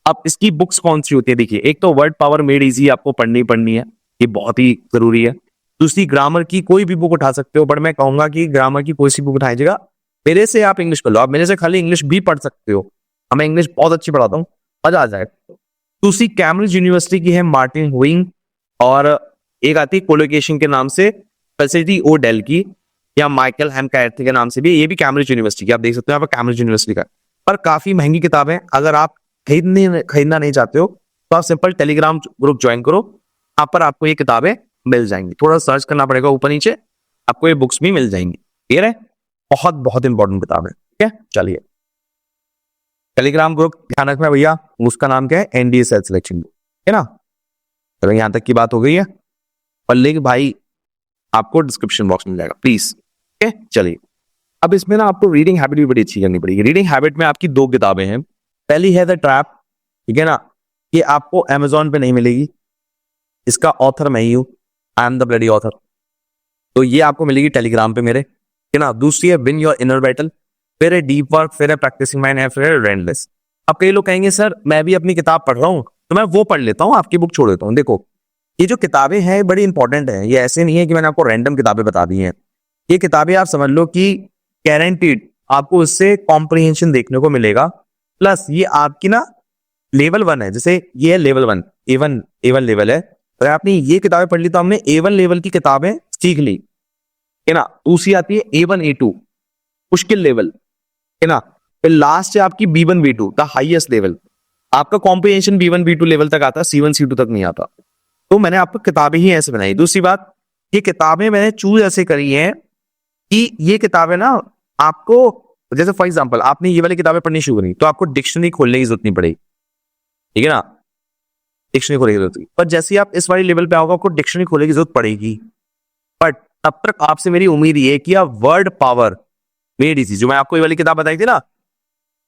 अब इसकी बुक्स कौन सी होती है? देखिए, एक तो वर्ड पावर मेड इजी आपको पढ़नी है, ये बहुत ही जरूरी है। दूसरी, ग्रामर की कोई भी बुक उठा सकते हो, बट मैं कहूंगा कि ग्रामर की कोई सी बुक उठाइएगा। मेरे से आप इंग्लिश कर लो, आप मेरे से खाली इंग्लिश भी पढ़ सकते हो, मैं इंग्लिश बहुत अच्छी पढ़ाता हूँ, मजा आ जाएगा। दूसरी कैम्ब्रिज यूनिवर्सिटी की है मार्टिन हुइंग, और एक आती है कोलोकेशन के नाम से फैसिलिटी ओ डेल की, या माइकल हैमकायर्थी के नाम से भी, ये भी कैम्ब्रिज यूनिवर्सिटी की, आप देख सकते हो यहाँ पर कैम्ब्रिज यूनिवर्सिटी का। पर काफी महंगी किताबें, अगर आप खरीदना नहीं चाहते हो तो आप सिंपल टेलीग्राम ग्रुप ज्वाइन करो, यहाँ पर आपको ये किताबें मिल जाएंगी। थोड़ा सर्च करना पड़ेगा ऊपर नीचे, आपको ये बुक्स भी मिल जाएंगी। क्लियर है? बहुत बहुत इंपॉर्टेंट किताब है। ठीक है, चलिए टेलीग्राम ग्रुप ध्यान रखना भैया, उसका नाम क्या है? एनडीए सेल्फ सिलेक्शन ग्रुप, है ना। चलो यहां तक की बात हो गई है, और लिंक भाई आपको डिस्क्रिप्शन बॉक्स में मिल जाएगा प्लीज। ठीक है, चलिए अब इसमें ना आपको रीडिंग हैबिट भी बड़ी अच्छी करनी पड़ेगी। रीडिंग हैबिट में आपकी दो किताबें हैं। पहली है द ट्रैप, ठीक है ना, ये आपको अमेजोन पे नहीं मिलेगी, इसका ऑथर मैं ही हूं, I am the bloody author. तो ये आपको मिलेगी टेलीग्राम पे मेरे, है ना। दूसरी है विन योर इनर बैटल, फिर है डीप वर्क, फिर है प्रैक्टिसिंग माइंड, है फिर है रेंडलेस। अब कई लोग कहेंगे सर मैं भी अपनी किताब पढ़ रहा हूं तो मैं वो पढ़ लेता हूं, आपकी बुक छोड़ देता हूं। देखो ये जो किताबें हैं बड़ी इंपॉर्टेंट है, ये ऐसे नहीं है कि मैंने आपको रैंडम किताबें बता दी हैं। ये किताबें आप समझ लो कि गारंटीड आपको इससे कॉम्प्रिहेंशन देखने को मिलेगा, प्लस ये आपकी ना लेवल 1 है, जैसे ये है लेवल 1, A1 लेवल है, तो आपने ये किताबें पढ़ ली तो हमने A1 लेवल की किताबें सीख ली, है ना। दूसरी आती है A1 A2 मुश्किल लेवल, है ना। फिर लास्ट है आपकी B1 B2 the highest level. आपका कॉम्प्रिहेंशन B1 B2 लेवल तक आता है, C1 C2 तक नहीं आता। तो मैंने आपको किताबें ही ऐसे बनाई। दूसरी बात, ये किताबें मैंने चूज ऐसे करी हैं कि ये किताबें ना आपको, जैसे फॉर एग्जांपल आपने ये वाली किताबें पढ़नी शुरू करी तो आपको डिक्शनरी खोलने की जरूरत नहीं पड़ेगी, ठीक है ना। डिक्शनरी खोलने की जरूरत होगी। पर जैसे ही आप इस वाली लेवल पे आओगे आपको डिक्शनरी खोलने की जरूरत पड़ेगी। बट तब तक आपसे मेरी उम्मीद ये है कि आप वर्ड पावर मेड इजी, जो मैं आपको ये वाली किताब बताई थी ना,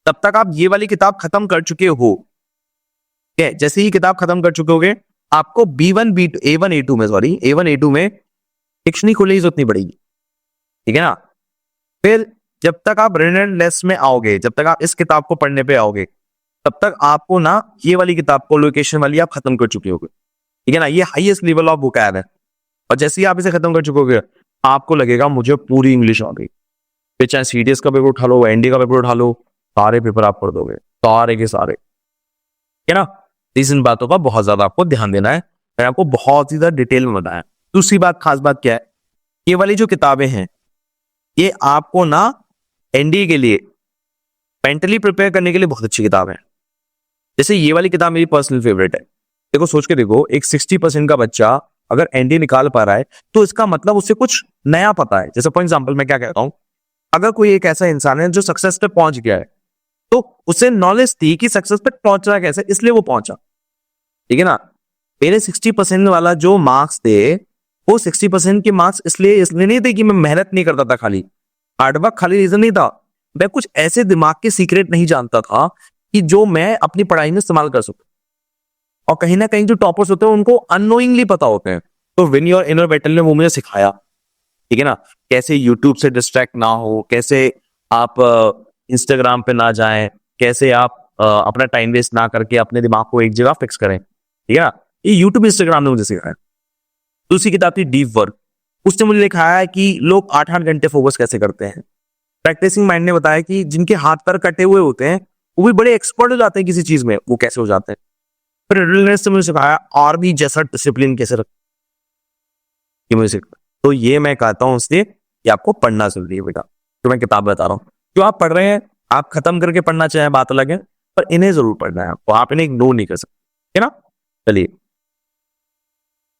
तब तक आप ये वाली किताब खत्म कर चुके हो। जैसे ही किताब खत्म कर चुके होगे आपको B1 B2 A1 A2 में A1 A2 में डिक्शनरी खोलने की जरूरत नहीं पड़ेगी, ठीक है ना। फिर जब तक आप रिडंडेंटनेस में आओगे, जब तक आप इस किताब को पढ़ने पे आओगे, तब तक आपको ना ये वाली किताब को लोकेशन वाली आप खत्म कर चुके होगे, ठीक है ना। ये हाईएस्ट लेवल ऑफ बुक है। और जैसे ही आप इसे खत्म कर चुके होगे आपको लगेगा मुझे पूरी इंग्लिश आ गई। फिर चाहे सीडीएस का पेपर उठा लो, एनडी का पेपर उठा लो, सारे पेपर आप पढ़ दोगे, सारे के सारे, ठीक है ना। इन बातों का बहुत ज्यादा आपको ध्यान देना है, मैंने आपको बहुत ही ज्यादा डिटेल में बताया। दूसरी बात, खास बात क्या है, ये वाली जो किताबें हैं ये आपको ना एनडीए के लिए मेंटली प्रिपेयर करने के लिए बहुत अच्छी किताब है। जैसे ये वाली किताब मेरी पर्सनल फेवरेट है। देखो सोच के देखो, एक 60% का बच्चा अगर एनडीए निकाल पा रहा है तो इसका मतलब उसे कुछ नया पता है। जैसे फॉर एग्जांपल मैं क्या कहता हूं, अगर कोई एक ऐसा इंसान है जो सक्सेस पे पहुंच गया है तो उसे नॉलेज थी कि सक्सेस पे पहुंचना कैसे, इसलिए वो पहुंचा, ठीक है ना। मेरे 60% वाला जो मार्क्स थे वो 60% के मार्क्स इसलिए नहीं थे कि मैं मेहनत नहीं करता था, खाली हार्डवर्क खाली रीजन नहीं था, मैं कुछ ऐसे दिमाग के सीक्रेट नहीं जानता था कि जो मैं अपनी पढ़ाई में इस्तेमाल कर सकूं। और कहीं ना कहीं जो टॉपर्स होते हैं उनको अननोइंगली पता होते हैं। तो विन योर इनर बैटल ने वो मुझे सिखाया, ठीक है ना, कैसे यूट्यूब से डिस्ट्रैक्ट ना हो, कैसे आप इंस्टाग्राम पे ना जाएं, कैसे आप अपना टाइम वेस्ट ना करके अपने दिमाग को एक जगह फिक्स करें, ठीक है ना। ये यूट्यूब इंस्टाग्राम ने मुझे सिखाया। दूसरी किताब थी डीप वर्क, उसने मुझे दिखाया है कि लोग 8-8 घंटे फोकस कैसे करते हैं। प्रैक्टिसिंग माइंड ने बताया कि जिनके हाथ पैर कटे हुए होते हैं वो भी बड़े एक्सपर्ट हो जाते हैं किसी चीज में, वो कैसे हो जाते हैं। फिर रिडलनेस ने मुझे सिखाया आर्मी जैसा डिसिप्लिन कैसे रख, ये मुझे सिखाया। तो ये मैं कहता हूँ इसलिए कि आपको पढ़ना जरूरी है बेटा, जो मैं किताब बता रहा हूँ। जो आप पढ़ रहे हैं आप खत्म करके पढ़ना चाहें बात अलग है, पर इन्हें जरूर पढ़ना है आपको, आप इन्हें इग्नोर नहीं कर सकते, है ना। चलिए,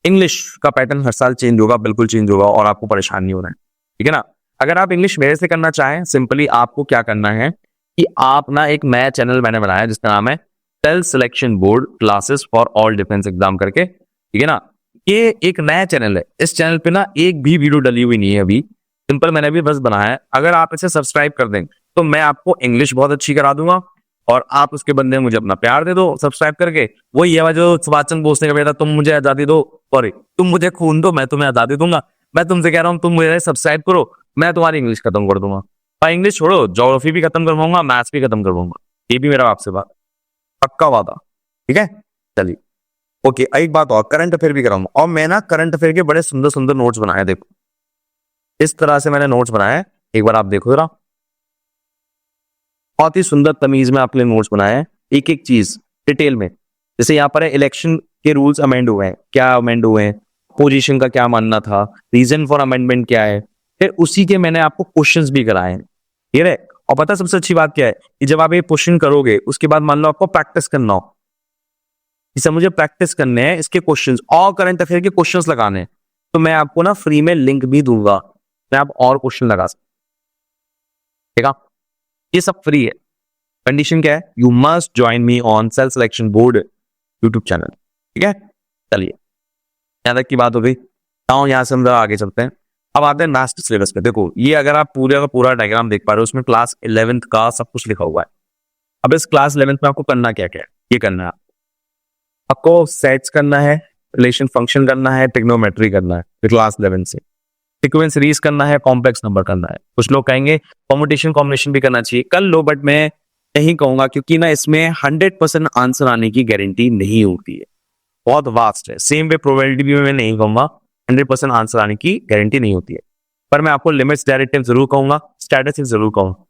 इंग्लिश का पैटर्न हर साल चेंज होगा, बिल्कुल चेंज होगा, और आपको परेशान नहीं होना है, ठीक है ना। अगर आप इंग्लिश मेरे से करना चाहें, सिंपली आपको क्या करना है कि आप ना एक नया चैनल मैंने बनाया जिसका नाम है self selection board classes for all defence exam करके, ठीक है ना। ये एक नया चैनल है, इस चैनल पे ना एक भी वीडियो डली हुई नहीं है अभी, सिंपल मैंने अभी बस बनाया है। अगर आप इसे सब्सक्राइब कर दें तो मैं आपको इंग्लिश बहुत अच्छी करा दूंगा, और आप उसके बंदे मुझे अपना प्यार दे दो सब्सक्राइब करके। वही है जो सुभाष चंद्र बोस ने कहा था, तुम मुझे आजादी दो, सॉरी तुम मुझे खून दो मैं तुम्हें आजादी दूंगा। मैं तुमसे कह रहा हूँ तुम मुझे सब्सक्राइब करो, मैं तुम्हारी इंग्लिश खत्म कर दूंगा। और इंग्लिश छोड़ो, ज्योग्राफी भी खत्म करवाऊंगा, मैथ्स भी खत्म करवाऊंगा, ये भी मेरा आपसे बात पक्का वादा, ठीक है। चलिए ओके, एक बात और, करंट अफेयर भी कराऊंगा। और मैं ना करंट अफेयर के बड़े सुंदर सुंदर नोट्स बनाए, देखो इस तरह से मैंने नोट्स बनाए, एक बार आप देखो जरा, बहुत ही सुंदर तमीज में आपके लिए नोट्स बनाए हैं, एक एक चीज डिटेल में। जैसे यहाँ पर है इलेक्शन के रूल्स अमेंड हुए हैं, क्या अमेंड हुए हैं, पोजीशन का क्या मानना था, रीजन फॉर अमेंडमेंट क्या है, फिर उसी के मैंने आपको क्वेश्चंस भी कराए हैं, ठीक है। और पता सबसे अच्छी बात क्या है कि जब आप ये क्वेश्चन करोगे उसके बाद मान लो आपको प्रैक्टिस करना हो, इसे मुझे प्रैक्टिस करने हैं इसके क्वेश्चंस और करंट अफेयर के क्वेश्चंस लगाने हैं, तो मैं आपको ना फ्री में लिंक भी दूंगा, मैं आप और क्वेश्चन लगा सकते, ठीक है। ये सब फ्री है, कंडीशन क्या है, you must join me on self selection board YouTube channel, ठीक है। चलिए यहां तक की बात हो गई, यहां से हम आगे चलते हैं। अब आते हैं लास्ट सिलेबस पे। देखो ये अगर आप पूरे का पूरा डायग्राम देख पा रहे हो, उसमें क्लास 11th का सब कुछ लिखा हुआ है। अब इस क्लास 11th में आपको करना क्या क्या है, ये करना है आपको सेट्स करना है, रिलेशन फंक्शन करना है, ट्रिग्नोमेट्री करना है क्लास 11 से, सीक्वेंस सीरीज करना है, कॉम्प्लेक्स नंबर करना है। कुछ लोग कहेंगे परम्यूटेशन कॉम्बिनेशन भी करना चाहिए, कर लो, बट मैं नहीं कहूंगा क्योंकि ना इसमें 100% आंसर आने की गारंटी नहीं होती है, बहुत वास्ट है। सेम वे प्रोबेबिलिटी भी मैं नहीं कहूंगा 100% आंसर आने की गारंटी नहीं होती है, पर मैं आपको लिमिट्स डायरेक्टिव जरूर कहूंगा, स्टैटिस्टिक जरूर कहूंगा,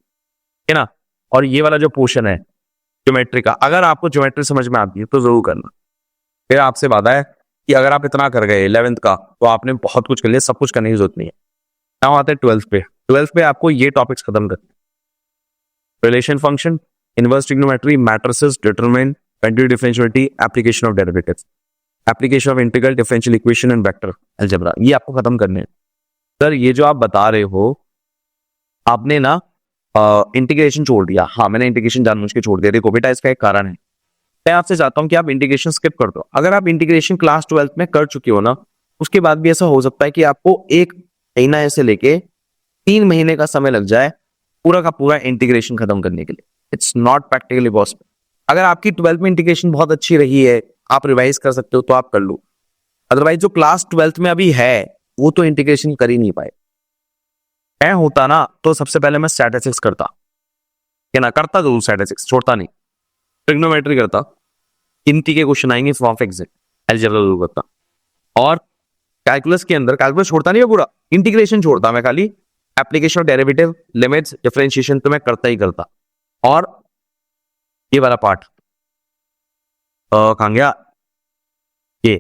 है ना। और ये वाला जो पोर्शन है ज्योमेट्री का, अगर आपको ज्योमेट्री समझ में आती है तो जरूर करना। फिर आपसे वादा है कि अगर आप इतना कर गए 11th का तो आपने बहुत कुछ कर लिया, सब कुछ करने की जरूरत नहीं है। नाउ आते हैं 12th पे। 12th पे आपको ये टॉपिक्स खत्म करते हैं, relation function, inverse trigonometry, matrices, determinant, quantitative differentiability, application of derivatives, application of integral, differential equation and vector algebra, ये आपको खत्म करने हैं। सर ये जो आप बता रहे हो आपने ना इंटीग्रेशन छोड़ दिया, हाँ मैंने इंटीग्रेशन जानबूझ के छोड़ दिया, देखो बेटा इसका एक कारण है। मैं आपसे चाहता हूं कि आप इंटीग्रेशन स्किप कर दो। अगर आप इंटीग्रेशन क्लास 12th में कर चुके हो ना, उसके बाद भी ऐसा हो सकता है कि आपको 1 महीना ऐसे लेके 3 महीने का समय लग जाए पूरा का पूरा इंटीग्रेशन खत्म करने के लिए। It's not practically possible. अगर आपकी 12th में इंटीग्रेशन बहुत अच्छी रही है, आप रिवाइज कर सकते हो तो आप कर लो। अदरवाइज जो क्लास 12th में अभी है वो तो इंटीग्रेशन कर ही नहीं पाए। मैं होता ना तो सबसे पहले मैं स्टैटिस्टिक्स करता, क्या ना करता जरूर, स्टैटिस्टिक्स छोड़ता नहीं, ट्रिग्नोमेट्री करता, गिनती के क्वेश्चन आएंगे फॉर्म ऑफ एग्जाम, अलजेब्रा जरूर करता, और कैलकुलस के अंदर कैलकुलस छोड़ता नहीं है पूरा, इंटीग्रेशन छोड़ता मैं, खाली application of derivative, limits, differentiation तो मैं करता ही करता। और ये वाला पार्ट कहां गया, ये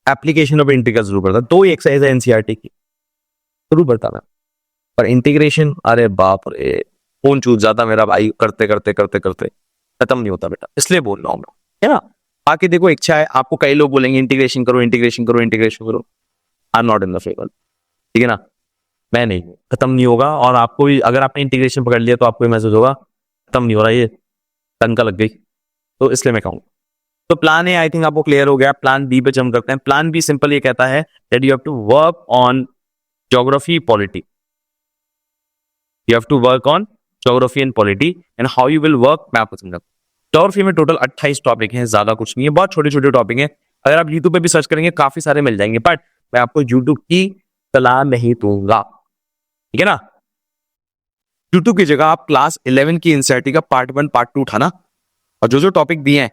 एप्लीकेशन ऑफ इंटीग्रल जरूर करता। 2 एक्सरसाइज है एनसीईआरटी की, जरूर करता मैं। पर इंटीग्रेशन अरे बाप रे, फोन चूक जाता मेरा भाई, करते करते करते करते खत्म नहीं होता बेटा, इसलिए बोल रहा हूँ मैं, है ना। आके देखो, इच्छा है आपको, कई लोग बोलेंगे इंटीग्रेशन करो इंटीग्रेशन करो इंटीग्रेशन करो, I am not in the favour, ठीक है ना, मैं नहीं, खत्म नहीं होगा। और आपको भी अगर आपने इंटीग्रेशन पकड़ लिया तो आपको महसूस होगा खत्म नहीं हो रहा, ये टंका लग गई, तो इसलिए मैं कहूँ। तो प्लान ए आई थिंक आपको क्लियर हो गया। प्लान बी पे जंप करते हैं। प्लान बी सिंपल ये कहता है that you have to work on geography polity, you have to work on geography and polity and how you will work, मैं आपको समझाता हूं। ज्योग्राफी में टोटल 28 टॉपिक हैं, ज्यादा कुछ नहीं है, बहुत छोटे छोटे टॉपिक हैं। अगर आप यूट्यूब पे भी सर्च करेंगे काफी सारे मिल जाएंगे, बट मैं आपको यूट्यूब की सलाह नहीं दूंगा, ठीक है ना। यूट्यूब की जगह आप क्लास 11 की एनसीईआरटी का पार्ट 1 पार्ट 2 उठाना, और जो जो टॉपिक दिए हैं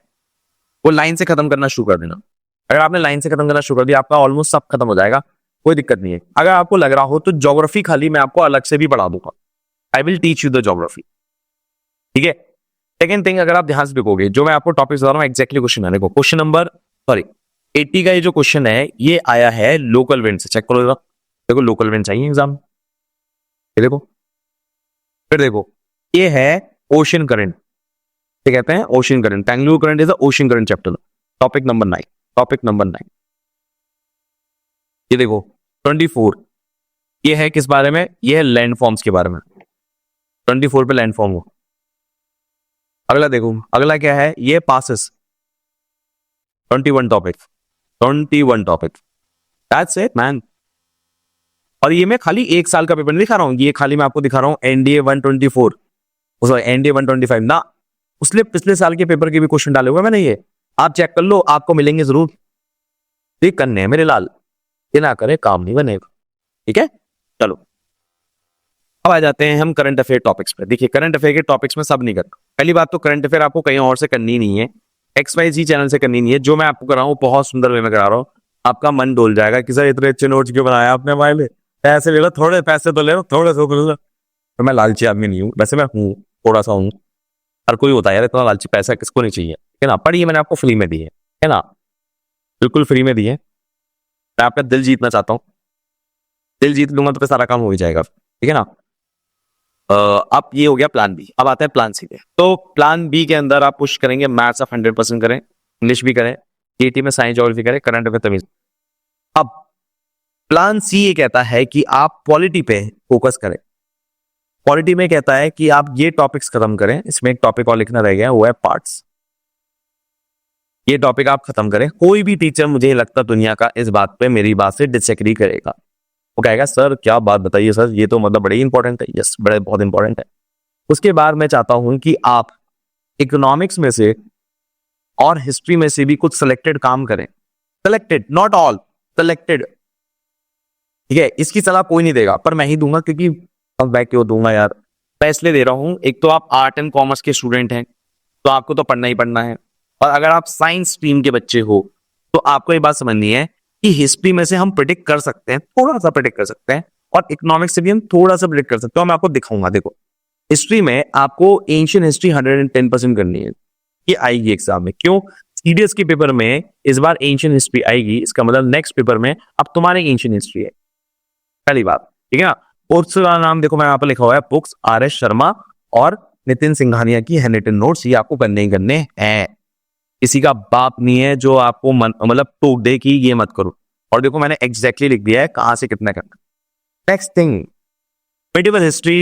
वो लाइन से खत्म करना शुरू कर देना। अगर आपने लाइन से खत्म करना शुरू कर दिया, आपका ऑलमोस्ट सब खत्म हो जाएगा, कोई दिक्कत नहीं है। अगर आपको लग रहा हो तो ज्योग्राफी खाली मैं आपको अलग से भी पढ़ा दूंगा, I will teach you the geography, ठीक है। सेकेंड थिंग, अगर आप ध्यान से देखोगे जो मैं आपको टॉपिक बता रहा हूँ एक्जैक्टली क्वेश्चन आने को, क्वेश्चन नंबर 80 का ये जो क्वेश्चन है ये आया है लोकल विंड से, चेक करो जरा, देखो लोकल विंड चाहिए एग्जाम, ये देखो, फिर देखो ये है ओशन करंट, क्या कहते हैं ओशन करंट, टैंगलूर current is the ocean current chapter, topic number 9, topic number 9। ये देखो 24, ये है किस बारे में, ये है लैंड फॉर्म्स के बारे में, 24 पे लैंड फॉर्म हो। अगला देखो, अगला क्या है, ये passes, 21 topic, 21 topic, that's it man. और ये मैं खाली 1 साल का पेपर नहीं दिखा रहा हूं, ये खाली मैं आपको दिखा रहा हूं एनडीए 124, सॉरी एनडीए 125 ना, उसने पिछले साल के पेपर के भी क्वेश्चन डाले हुए मैंने, ये आप चेक कर लो, आपको मिलेंगे जरूर, ठीक करने हैं मेरे लाल, ये ना करे काम नहीं बनेगा, ठीक है। चलो अब आ जाते हैं हम करंट अफेयर टॉपिक्स पे। देखिए करंट अफेयर के टॉपिक्स में सब नहीं करता। पहली बात तो करंट अफेयर आपको कहीं और से करनी नहीं है, XYZ चैनल से करनी नहीं है, जो मैं आपको कर रहा हूँ बहुत सुंदर वे में करा रहा हूँ, आपका मन डोल जाएगा कि सर इतने अच्छे नोट्स क्यों बनाया आपने हमारे लिए, पैसे ले लो, थोड़े पैसे तो ले लो, थोड़े से ले लो। तो मैं लालची आदमी नहीं हूँ, वैसे मैं हूँ, थोड़ा सा हूँ, हर कोई होता है यार, इतना लालची पैसा किसको नहीं चाहिए, है ना। पर ये मैंने आपको फ्री में दी है ना, बिल्कुल फ्री में दी है। मैं आपका दिल जीतना चाहता हूँ, दिल जीत लूंगा तो फिर सारा काम हो ही जाएगा, ठीक है ना। अब ये हो गया प्लान बी। अब आता है प्लान सी पे। तो प्लान बी के अंदर आप पुश करेंगे मैथ्स आप 100% करें, इंग्लिश भी करें, जीटी में साइंस ज्योग्राफी करें, करंट अफेयर तमीज। अब प्लान सी ये कहता है कि आप पॉलिटी पे फोकस करें। पॉलिटी में कहता है कि आप ये टॉपिक्स खत्म करें, इसमें एक टॉपिक और लिखना रह गया, वो है पार्ट्स। ये टॉपिक आप खत्म करें। कोई भी टीचर मुझे लगता दुनिया का इस बात पे मेरी बात से डिसएग्री करेगा, वो कहेगा सर क्या बात बताइए सर, ये तो मतलब बड़े इंपॉर्टेंट है। यस, बड़े बहुत इंपॉर्टेंट है। उसके बाद मैं चाहता हूं कि आप इकोनॉमिक्स में से और हिस्ट्री में से भी कुछ सिलेक्टेड काम करें, सिलेक्टेड, नॉट ऑल, सिलेक्टेड, ठीक है। इसकी सलाह कोई नहीं देगा पर मैं ही दूंगा, क्योंकि अब मैं क्यों दूंगा यार, मैं इसलिए दे रहा हूं, एक तो आप आर्ट एंड कॉमर्स के स्टूडेंट हैं तो आपको तो पढ़ना ही पढ़ना है, और अगर आप साइंस स्ट्रीम के बच्चे हो तो आपको ये बात समझनी है कि हिस्ट्री में से हम प्रेडिक्ट कर सकते हैं, थोड़ा सा प्रेडिक्ट कर सकते हैं, और इकोनॉमिक्स से भी हम थोड़ा सा प्रेडिक्ट कर सकते हैं। मैं आपको दिखाऊंगा, देखो हिस्ट्री में आपको एंशिएंट हिस्ट्री 110% करनी है, ये आएगी एग्जाम में। क्यों? सीडीएस के पेपर में इस बार एंशिएंट हिस्ट्री आएगी, इसका मतलब नेक्स्ट पेपर में अब तुम्हारे एंशिएंट हिस्ट्री है, पहली बात, ठीक है ना। उसका नाम देखो मैं यहाँ पर लिखा हुआ है बुक्स RS शर्मा और नितिन सिंघानिया की हैंडरिटन नोट्स, ये आपको करने ही करने हैं। किसी का बाप नहीं है जो आपको मतलब टोक दे कि ये मत करो, और देखो मैंने एग्जैक्टली लिख दिया है कहां से कितना करना। Next thing, medieval history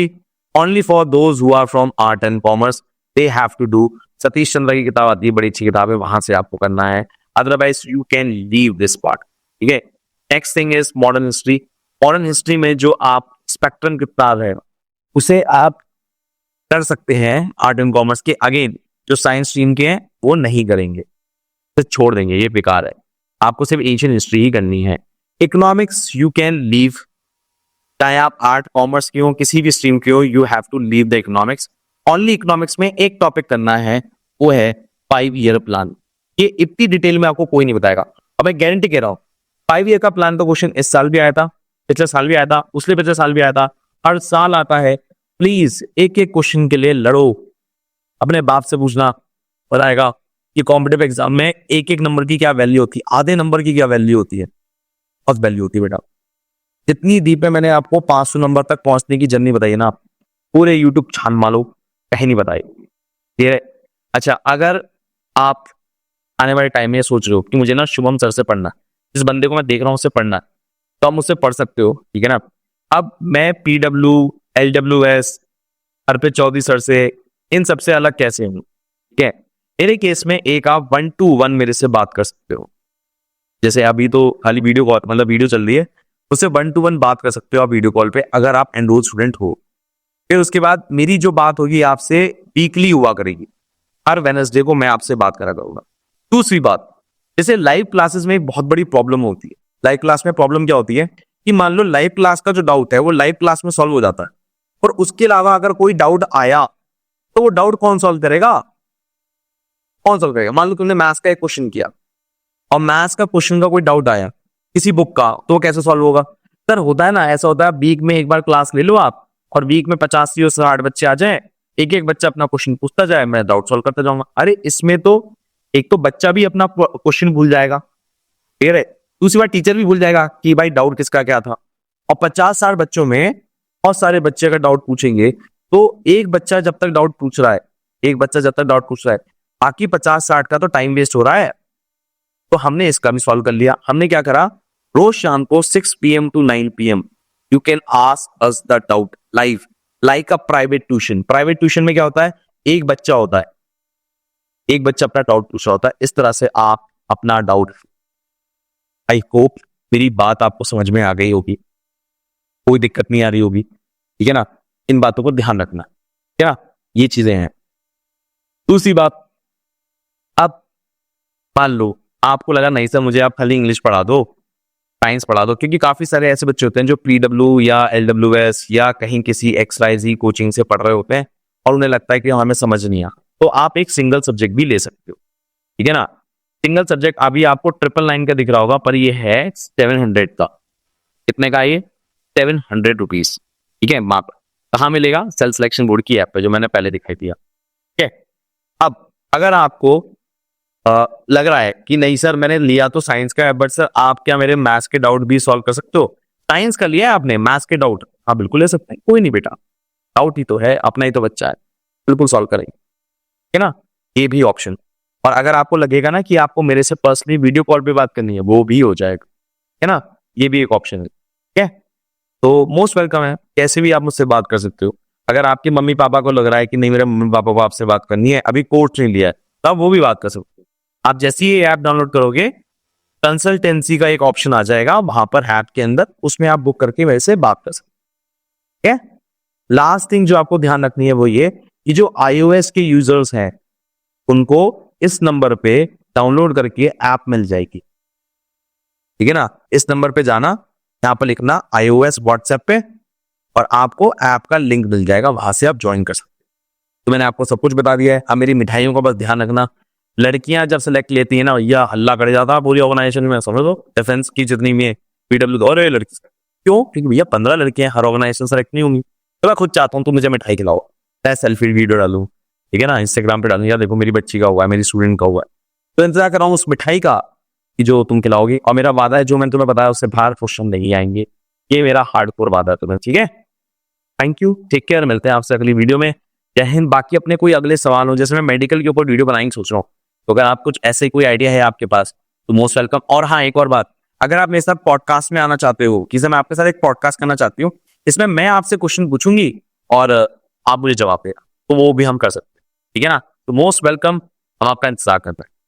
only for those who are from art and commerce, they have to do Satish Chandra की किताब आती है, बड़ी अच्छी किताब है, वहां से आपको करना है, otherwise you can leave this part. ठीक है, next thing is modern history. Modern history में जो आप स्पेक्ट्रम की किताब है उसे आप कर सकते हैं आर्ट एंड कॉमर्स के, अगेन जो साइंस स्ट्रीम के हैं वो नहीं करेंगे, तो छोड़ देंगे, ये बेकार है, आपको सिर्फ एशियन हिस्ट्री ही करनी है। इकोनॉमिक्स यू कैन लीव, चाहे आप आर्ट कॉमर्स की हो, किसी भी स्ट्रीम की हो, you have to leave the economics. Only economics में एक टॉपिक करना है, वो है 5 ईयर प्लान। ये इतनी डिटेल में आपको कोई नहीं बताएगा, अब मैं गारंटी कह रहा हूं 5 ईयर का प्लान का क्वेश्चन इस साल भी आया था, पिछले साल भी आया था, उसले पिछले साल भी आया था, हर साल आता है। प्लीज एक एक क्वेश्चन के लिए लड़ो, अपने बाप से पूछना, बताएगा कि कॉम्पिटिटिव एग्जाम में एक एक नंबर की क्या वैल्यू होती है, आधे नंबर की क्या वैल्यू होती है, बहुत वैल्यू होती है बेटा। जितनी डीप है मैंने आपको 500 नंबर तक पहुंचने की जर्नी बताई है ना, पूरे यूट्यूब छान मारो, कहीं नहीं बताई। ठीक है, अच्छा अगर आप आने वाले टाइम में सोच रहे हो कि मुझे ना शुभम सर से पढ़ना, जिस बंदे को मैं देख रहा हूं उससे पढ़ना, तो आप मुझसे पढ़ सकते हो, ठीक है ना। अब मैं PW LWS अर्पित चौधरी सर से, इन सबसे अलग कैसे हूं, ठीक है। मेरे केस में एक आप 1-to-1 मेरे से बात कर सकते हो, जैसे अभी तो खाली वीडियो कॉल, मतलब वीडियो चल रही है, उससे 1-to-1 बात कर सकते हो आप वीडियो कॉल पे, अगर आप एनरोल स्टूडेंट हो। फिर उसके बाद मेरी जो बात होगी आपसे वीकली हुआ करेगी, हर वेडनेसडे को मैं आपसे बात करा करूंगा। दूसरी बात, जैसे लाइव क्लासेस में एक बहुत बड़ी प्रॉब्लम होती है। लाइव क्लास में प्रॉब्लम क्या होती है कि मान लो लाइव क्लास का जो डाउट है वो लाइव क्लास में सॉल्व हो जाता है, और उसके अलावा अगर कोई डाउट आया तो वो डाउट कौन सॉल्व करेगा, कौन सॉल्व करेगा। मान लो तुमने मैथ्स का एक क्वेश्चन किया और मैथ्स का क्वेश्चन का कोई डाउट आया किसी बुक का, तो वो कैसे सॉल्व होगा। सर होता है ना, ऐसा होता है वीक में एक बार क्लास ले लो आप, और वीक में 50 से 60 बच्चे आ जाए, एक एक बच्चा अपना क्वेश्चन पूछता जाए, मैं डाउट सॉल्व करता जाऊंगा। अरे इसमें तो एक तो बच्चा भी अपना क्वेश्चन भूल जाएगा, ठीक है, दूसरी बार टीचर भी भूल जाएगा कि भाई डाउट किसका क्या था। और 50-60 बच्चों में बहुत सारे बच्चे अगर डाउट पूछेंगे, तो एक बच्चा जब तक डाउट पूछ रहा है, एक बच्चा जब तक डाउट पूछ रहा है, बाकी 50-60 का तो टाइम वेस्ट हो रहा है। तो हमने इसका भी सॉल्व कर लिया। हमने क्या करा, रोज शाम को 6 PM to 9 PM you can ask us the doubt live, like a private tuition. Private tuition में क्या होता है, एक बच्चा होता है, एक बच्चा अपना डाउट पूछ रहा होता है, इस तरह से आप अपना डाउट। आई होप मेरी बात आपको समझ में आ गई होगी, कोई दिक्कत नहीं आ रही होगी, ठीक है ना। इन बातों को ध्यान रखना, क्या ये चीजें हैं। दूसरी बात, अब मान लो आपको लगा नहीं सर मुझे आप खाली इंग्लिश पढ़ा दो, साइंस पढ़ा दो, क्योंकि काफी सारे ऐसे बच्चे होते हैं जो PW या LWS या कहीं किसी XYZ कोचिंग से पढ़ रहे होते हैं और उन्हें लगता है कि हमें समझ नहीं आ, तो आप एक सिंगल सब्जेक्ट भी ले सकते हो, ठीक है ना। सिंगल सब्जेक्ट अभी आपको 999 का दिख रहा होगा, पर ये है 700 का। कितने का ये, 700 रुपीज, ठीक है। माप कहाँ मिलेगा, सेल्फ सिलेक्शन बोर्ड की ऐप पे, जो मैंने पहले दिखाई दिया, ठीक है। अब अगर आपको लग रहा है कि नहीं सर मैंने लिया तो साइंस का है, बट सर आप क्या मेरे मैथ्स के डाउट भी सॉल्व कर सकते हो। साइंस का लिया है आपने, मैथ्स के डाउट आप बिल्कुल ले सकते हैं, कोई नहीं बेटा, डाउट ही तो है, अपना ही तो बच्चा है, बिल्कुल सॉल्व करेंगे, है ना। ये भी ऑप्शन। और अगर आपको लगेगा ना कि आपको मेरे से पर्सनली वीडियो कॉल पे बात करनी है, वो भी हो जाएगा, है ना, ये भी एक ऑप्शन है, ठीक है। तो मोस्ट वेलकम है, कैसे भी आप मुझसे बात कर सकते हो। अगर आपके मम्मी पापा को लग रहा है कि नहीं मेरे मम्मी पापा को आपसे बात करनी है, अभी कोर्स नहीं लिया है, तब वो भी बात कर सकते हो। आप जैसे ही ये ऐप डाउनलोड करोगे, कंसल्टेंसी का एक ऑप्शन आ जाएगा वहां पर ऐप के अंदर, उसमें आप बुक करके मेरे से बात कर सकते हैं। लास्ट थिंग जो आपको ध्यान रखनी है वो ये कि जो iOS के यूजर्स हैं उनको इस नंबर पे डाउनलोड करके ऐप मिल जाएगी, ठीक है ना। इस नंबर पे जाना, यहां पर लिखना iOS WhatsApp पे, और आपको ऐप का लिंक मिल जाएगा, वहां से आप ज्वाइन कर सकते हैं। तो मैंने आपको सब कुछ बता दिया है। अब मेरी मिठाइयों का बस ध्यान रखना, लड़कियां जब सेलेक्ट लेती है ना भैया, हल्ला कर जाता है पूरी ऑर्गेनाइजेशन में, समझ लो डिफेंस की जितनी भी है, PW और लड़की, क्यों, क्योंकि भैया 15 लड़कियां, हर ऑर्गेनाइजेशन सेलेक्ट नहीं होंगी। तो मैं खुद चाहता हूँ तुम मुझे मिठाई खिलाओ, मैं सेल्फी वीडियो डालूं, ठीक है ना, इंस्टाग्राम पे डालूं, या देखो मेरी बच्ची का हुआ है, मेरी स्टूडेंट का हुआ है। तो इंतजार कर रहा हूँ उस मिठाई का कि जो तुम खिलाओगे, और मेरा वादा है जो मैंने तुम्हें बताया उससे बाहर क्वेश्चन नहीं आएंगे, ये मेरा हार्डकोर वादा है तुम्हें, ठीक है। थैंक यू, टेक केयर, मिलते हैं आपसे अगली वीडियो में। जय हिंद। बाकी अपने कोई अगले सवाल हो, जैसे मैं मेडिकल के ऊपर वीडियो बनाएंगे सोच रहा हूँ, तो अगर आप कुछ ऐसे कोई आइडिया है आपके पास तो मोस्ट वेलकम। और हाँ एक और बात, अगर आप मेरे साथ पॉडकास्ट में आना चाहते हो, कि मैं आपके साथ एक पॉडकास्ट करना चाहती हूँ, इसमें मैं आपसे क्वेश्चन पूछूंगी और आप मुझे जवाब देगा, तो वो भी हम कर सकते हैं, ठीक है ना। तो मोस्ट वेलकम, हम आपका इंतजार करते हैं।